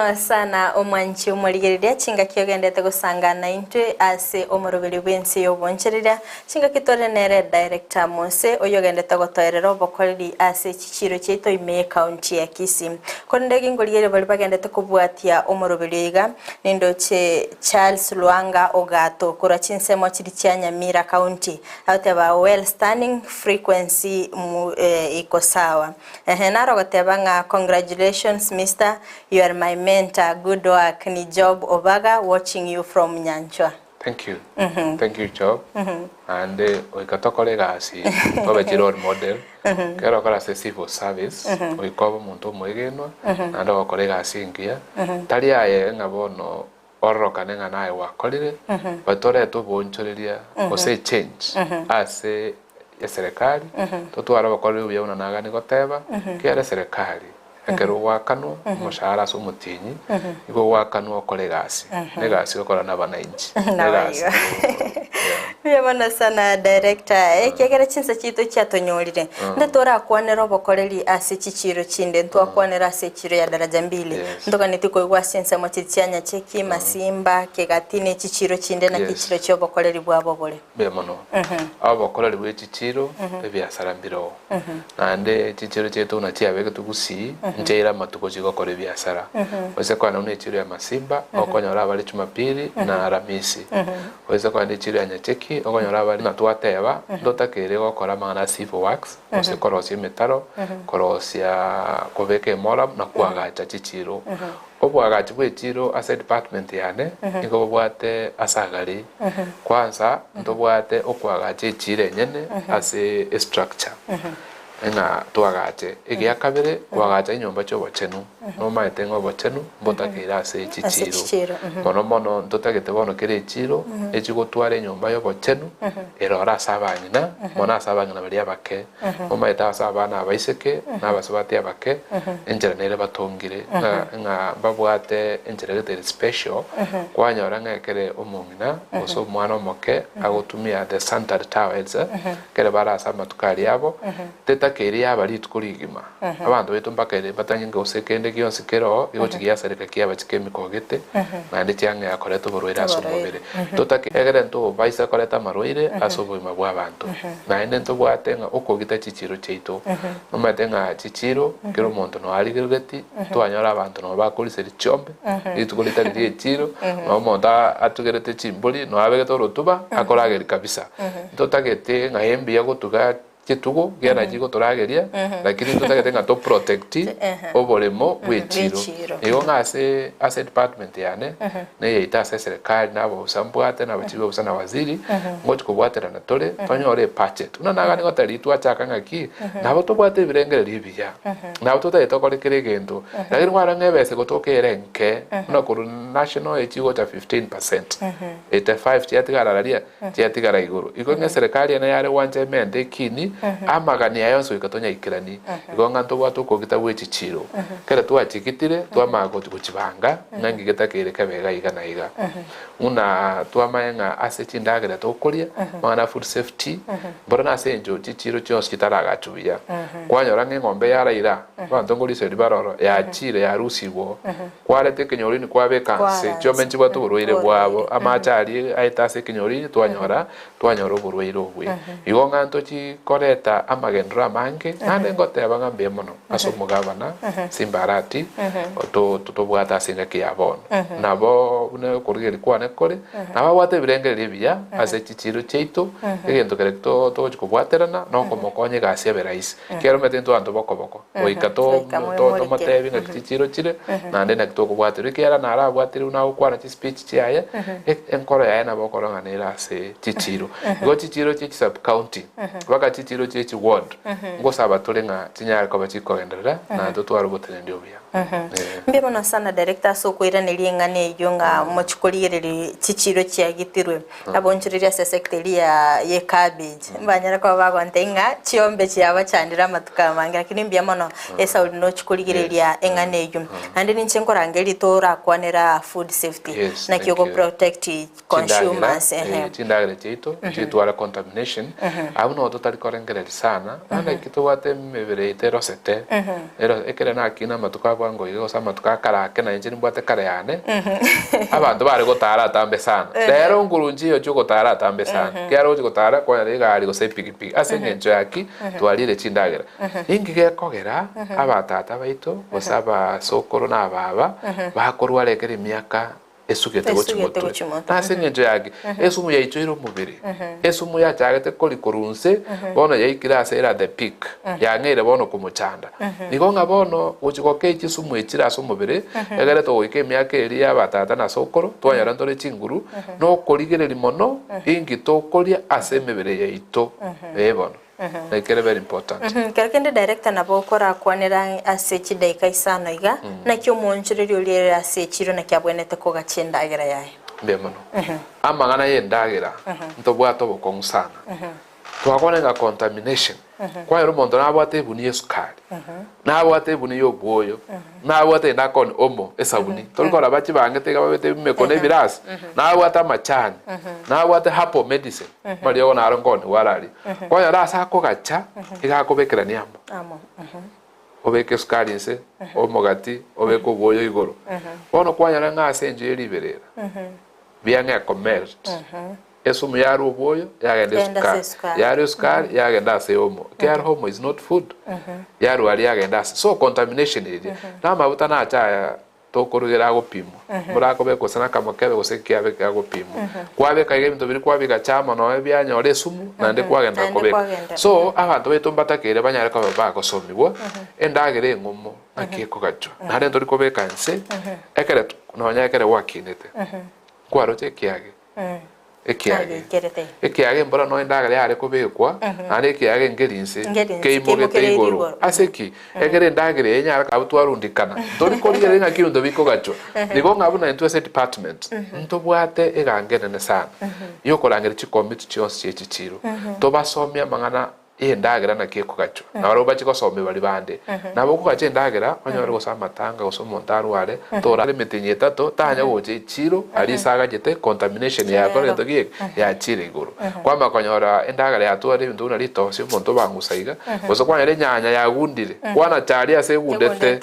muno sana omwanchi omurigereria chinga kyogendete gusangana intwe ase omurubiri bwensi Yoboonchoreria chinga kitore nere director Mose oyogendete gotoerera obokoreri ase chichiro cheito ime county ya Kisii konde ngorigere bali bagendete kubwatia omurubiri iga nindoche Charles Luanga Ogato kura chinsemo chiri cha Nyamira County ateba well standing frequency iko sawa naro gotebanga congratulations Mr. You are my mentor. Good work. Ni Job Obaga watching you from Nyanchwa. Thank you. Thank you, Job. And we katokole gasi tobe role model. Kero kora civil service. We kobo muntu mwegeno na ndo kole gasi ngia. Tali aye ngabono oroka nenga nae wakolire. Batore to bonchoreria o say change. Ase ya serikali. Totwara bakolire uya una nagani goteba. Kera serikali. Ekero wakano mushahara so mutinyi igo wakano okole gasi negasi okora na bananchi negasi Yabona sana director ekegera chinsa chito cyatonyorire ndatora kwanera obokoreri ase chichiro chinde ntwakwanera ase chiro ya daraja 2 ndoka nitiko igwa sensa mo chityanya cheki masimba kegatine chichiro chinde na kichiro cyo bokoreri bwabo bole bemono abokoreri bwe chichiro ebyasara mbiro nande chichiro chetu na chiabeke tugusi njeira matuko chigokore byasara ose kwana une chiro ya masimba okonyora bali Jumapili na Aramisi ose kwana chiro ya nyacheki okonyora bali na twateba ndotakere gokora mana civil works ose korosia metaro korosia kobeke moram na kwagacha chichiro obwagachi bwe chiro ase department yane niko bwate asagari kwanza ndobwate okwagacha chire nyene ase structure nga twagache egia kabere kwagacha inyomba cyo bochenu no maite ngo bochenu botakira ase chichiro mono ndotagete bono kere chiro echigo tware nyomba yo bochenu erora sabanyina mona sabanyina bali abake o maite asabana abaiseke nabasubati abake enjera nere batongire nga babwate enjera gete special kwanyora ngekere omungina oso mwana omoke agotumia the centered towels kere bara asama tukali yabo keri abali tukurigima abantu beto mbakere batanyinga usekende gyonse kero igochigia sereka kiaba chikemikogete nande cyange yakoreto borwera asomobere totake egere nto baisa koreta marwire asoboma bwa abantu nande nto bwatenga okogita chichiro cheito nomatenga chichiro kero monto no aligireti twanyora abantu no bakoliseri chombe itukolita ndi chiro no monta atugerete chimboli no abegeto rotuba akorageri kabisa totake nga hembi yagotuga kitugo gera jigo torageria lakini tutagetenga to protect obolemo wechiro iyo ngase asset department yane ne yita serikali nabo sambwate na bachiwe usana waziri ngochi kubwatera na tole tonyore budget unanaga ni gotari twachaka ngaki nabo tobwate birengere libya nabo tutaita kolekere gendo lakini kwara ngebese gotokere nke una ku national echigo cha 15% 85 chiatigararia chiatigara iguru iko nge serikali yana yare wanje mende kini amagani ayonso ikatonya ikirani igonga nto bwatu kogita bwechichiro kera twachikitire twamago tukuchibanga nangi getakere kabega igana iga una twamayenga aseti ndagera tokoria mana food safety borana senjo chichiro cyose kitaragachubiya kwanyora ng'ombe yaraira bantongoli se baroro ya chire ya rusibo kwarete kenyorini kwabekanse cyomenchi bwatu burwire bwabo amachari aitase kenyorini twanyora burwire obwe igonga nto chikoreta amagendra mange nande ngoteba ngambe mono asomugabana simbarati tutobwata singa kiyabona nabo une kurigeri kwane kore naba wate birengere libya ase chichiro cheito egento kerekto to chikubwaterana no komokonye gase berais kero metento ando boko oikato to matebi nga chichiro chire nande nakto kubwatira kera nara bwatira una ukwana chi speech chiaya enkoro ya na boko nganira ase chichiro go chichiro chi sub county waka chichiro chi ward ngo sabatore nga chinyara ko bachikogendera na tutwara botene ndio bya mbibona sana director so kwira nelingane yonga mochikolirere chichiro chiagitirwe abonchoreria secretariat ye cabbage mbanyara kwa bagontenga chiombe chiaba chandira matuka mange lakini mbyamono esa no chikoligereria engane yum ande ninchenkora ngeli tora kwanera food safety na kyogo protect consumers chindagere cheito chitwara contamination abuno totali korengere sana ande kitwate mebere itero sete ero ekere na kina matuka bwango igo sama tukakara kena injini bwate kare yane abantu bari gotara tambe sana rero ngurunji yo cyo gotara tambe sana kyaro cyo gotara kwa rega ari go sepiki asenge njo yaki twalire chindagera ingige kogera abatata baito bosaba sokoro na baba bakorwa rekere myaka esugete gochimoto asenge njo yaki esumu yaitwiro mubiri esumu ya chagete kolikorunse bono yaikira asera the peak yangere bono kumuchanda nigonga bono uchikoke chisumu echira somubiri egere to wike myaka eri abatata na sokoro twanyara ndore chinguru no koligereri mono ingi to kolia asemebere yaito bono like very important kerekende director nabo kora kwanera asechi daika isano iga na kyo monchireri olire asechiro na kyabwenete ko gachenda agera yaye mbemono amangana yendagera ntobwato bokonsana twakone nga contamination kwa yero mondo nabwate buni esukari na wate buni yo boyo na wate na kon omo esabuni tolkora bachi bangete ga bete mekone biras na wata machani na wate hapo medicine bali yo na aron warari kwa ya rasa ko gacha iga ko bekera ni amo obeke sukari nse omogati obeko boyo igoro bono kwa ya nga senje riberera bianga commerce esumu yaro boyo yagenda sukari yaro sukari yagenda se omo care homo is not food yaro ali yagenda so contamination iri na mabuta na acha tokorugera gupimo murako beko sana kama kebe gosekia beka gupimo kwabe kaige bintu biri kwabe gachama no byanya ore sumu nande kwagenda kobeka so abantu beto mbatakere banyare kwa bako somibwa endagere ngomo akiko gacho nare ndori kobeka nse ekere no nyakere wakinete kwaro chekiage ekiage mbora no endagere yare kobekwa nare ekiage ngerinse keimogete igoro aseki egere ndagere enyara kabutwarundikana ndori korigere nga kirundo biko gacho nigo ngabuna into department ntobwate egangene ne sana yo korangere chi commit chionse chichiro tobasomya mangana endagera na kiko gacho na baro bachiko some bali bande nabo ko gache endagera banyore go samatanga go somontaru wale torale metinyeta to tanya goche chiro ali saga jete contamination ya kore to giye ya chire iguru kwa makonyora endagera ya tuare bintu na lito sio monto bangusaiga goso kwa yale nyanya ya gundire kwana chari ase gundete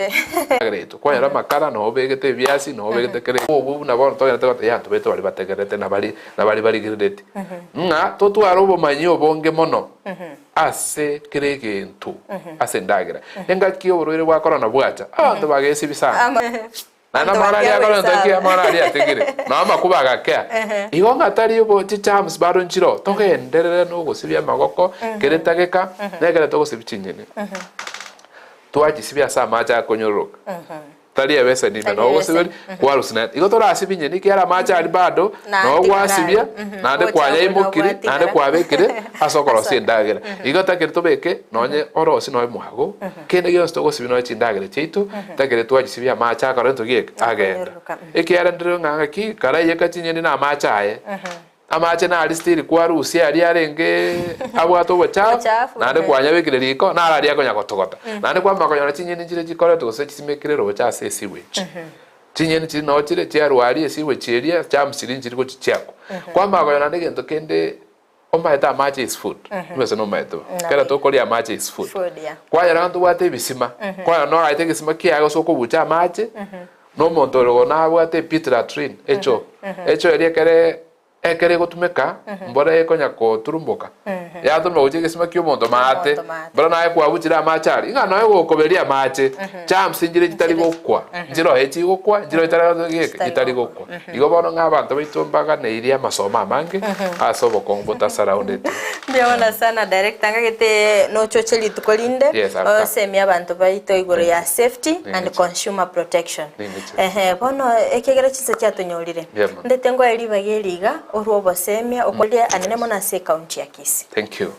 agreto kwa yara makara no begete biasi no begete kere obu na bono to ya to beto bali bategerete na bali girdete nga to tu arobo manyo bonge mono ase kiregentu ase ndagira engaki oborwere bwa corona bwacha abantu bagesi bisana na mara ya corona tokia mara ya tegire na makuba gakea igonga atari ubo chichams baronchiro togenderere no gusibya magoko keretageka negere to gusibichinyene twajisibya sa macha konyoroka tali ebesa ni no gusibiri kwarusina igotora asibinye ni kiara macha ali bado no gwasibya nande kwanya imukiri nande kwabekire asokoro sindagera igota to beke nonye orosi no muhago kende gyo sto gusibino chindagera cheitu tagere twajisibya macha karento giek agenda ikiara ndiro nganga ki karaye kachinyeni na macha aye amache na alistiri kwarusi ali arenge abwato bocha nande kwanya bekire riko na ali akonya kotogota nande kwa makonya chinyeni chire chikore to se chisimekire ro cha se siwe chinyeni chiri no chire chiaru ali siwe chiria cha msirin chiri ko chichako kwa makonya nande gento kende omaeta amache is food mese no maeto kera to kori amache is food kwa yara ndu wate bisima kwa no aite bisima kiago soko bucha amache no montoro na wate pitra train echo eria kere gotumeka mbora ekonya ko turumboka ya to no jige sima kyo mondo mate bora na kwa buchira machari inga no go koberia mache cha msinjire kitari gokwa njiro echi gokwa njiro kitari gokwa igo bono ng'abantu baitombaga ne iria masoma mange asobo kongbota surrounded ndiona sana director ngagete no chocheli tukolinde semia abantu baito igoro ya safety and consumer protection bono ekegera chise cyatonyorire ndete ngo eri bageriga oruobo semia okolia anene mona se county ya Kisii. Thank you.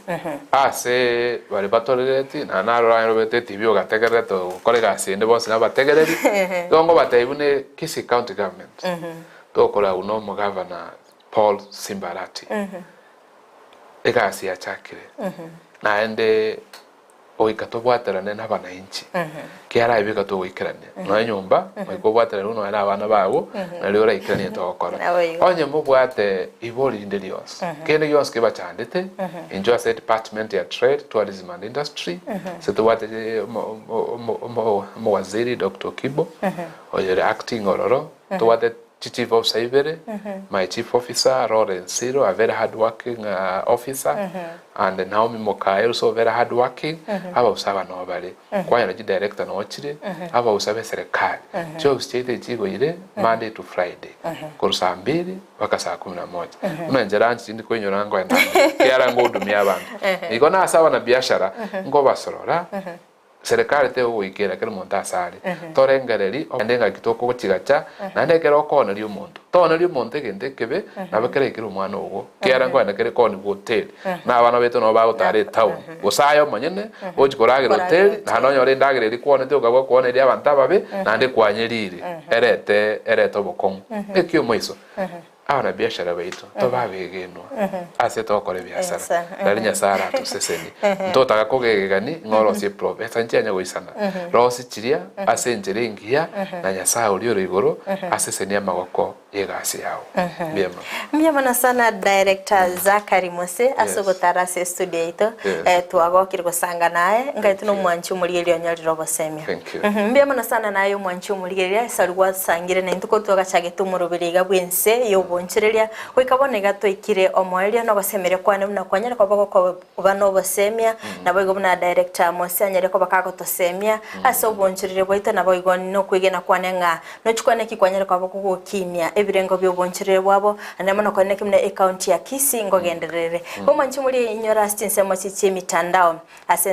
Se bari batorereti na naro robete tibio gategerere to kolega sinde bonse na bategereri gongo batayibune Kisii county government to kola uno mo governor Paul Simbarati egasi ya chakire na ende oikatobwaterane n'abananchi kiara ibika to wikirane no nyumba oikobwaterane no na abana babo na leo raikirane to okora onye mubwate ibori ndelios kene yons ke bachandete enjoy set department ya trade tourism and industry setwate mo waziri Dr. Kibo oyere acting ororo to wate Chief of Saibere, my chief officer, Lawrence Siro, a very hard-working officer, and Naomi Mokai, also very hard-working. Aba usaba nobody. Kwa yana director na ochire. Aba usaba serikali. Job state jigo ile Monday to Friday. Kurusa 2 mpaka saa 11. Una njeranchi ndi kwenye rango ya ndani. Kiara ngodumia abantu. Iko na asaba na biashara ngo basorora. Serikali te uikira kero montasari torengereri ondenga kitoko gochigacha nande kero kona ri umuntu tona ri umuntu gende kebe nabakere kiro mwana ugo kera ngo ndakere koni hotel na abana beto no bagutare town gusayo manyene ojikoragero hotel na no nyore ndagere ri kwone te ugabwa kwone ri abanta babe nande kwanyerire erete obokongo ekyo moiso abana biashara baitu to babegeno ase tokore biashara ndari nyasara to seseni ntotaga kugegani ngoro cie professor nchanya goisana rosi chiria ase njerengia na nyasa uri igoro ase senia magoko yegasi yao Miyamana sana director Zakari Mose asogotara se studio ito twagokire gusanga naye ngaitu no mwanchi umurigeria nyariro bosemia miyamana sana nayo mwanchi umurigeria sarwa sangire na ntuko twagachage tumurubiriga bwense Yoboonchoreria kwikabone gatoikire omweria no basemere kwane muna kwanyara kwa bako bano bosemia na boigo buna director Mose anyare ko bakako tosemia ase Yoboonchoreria boito na boigo no kwigena kwane nga no chukwane kikwanyara kwa bako gokinia ebirengo byo Yoboonchoreria bwabo anamana kwane kimne account ya Kisii ngogenderere bo mwanchi muri inyora stinse mo chichi mitandao ase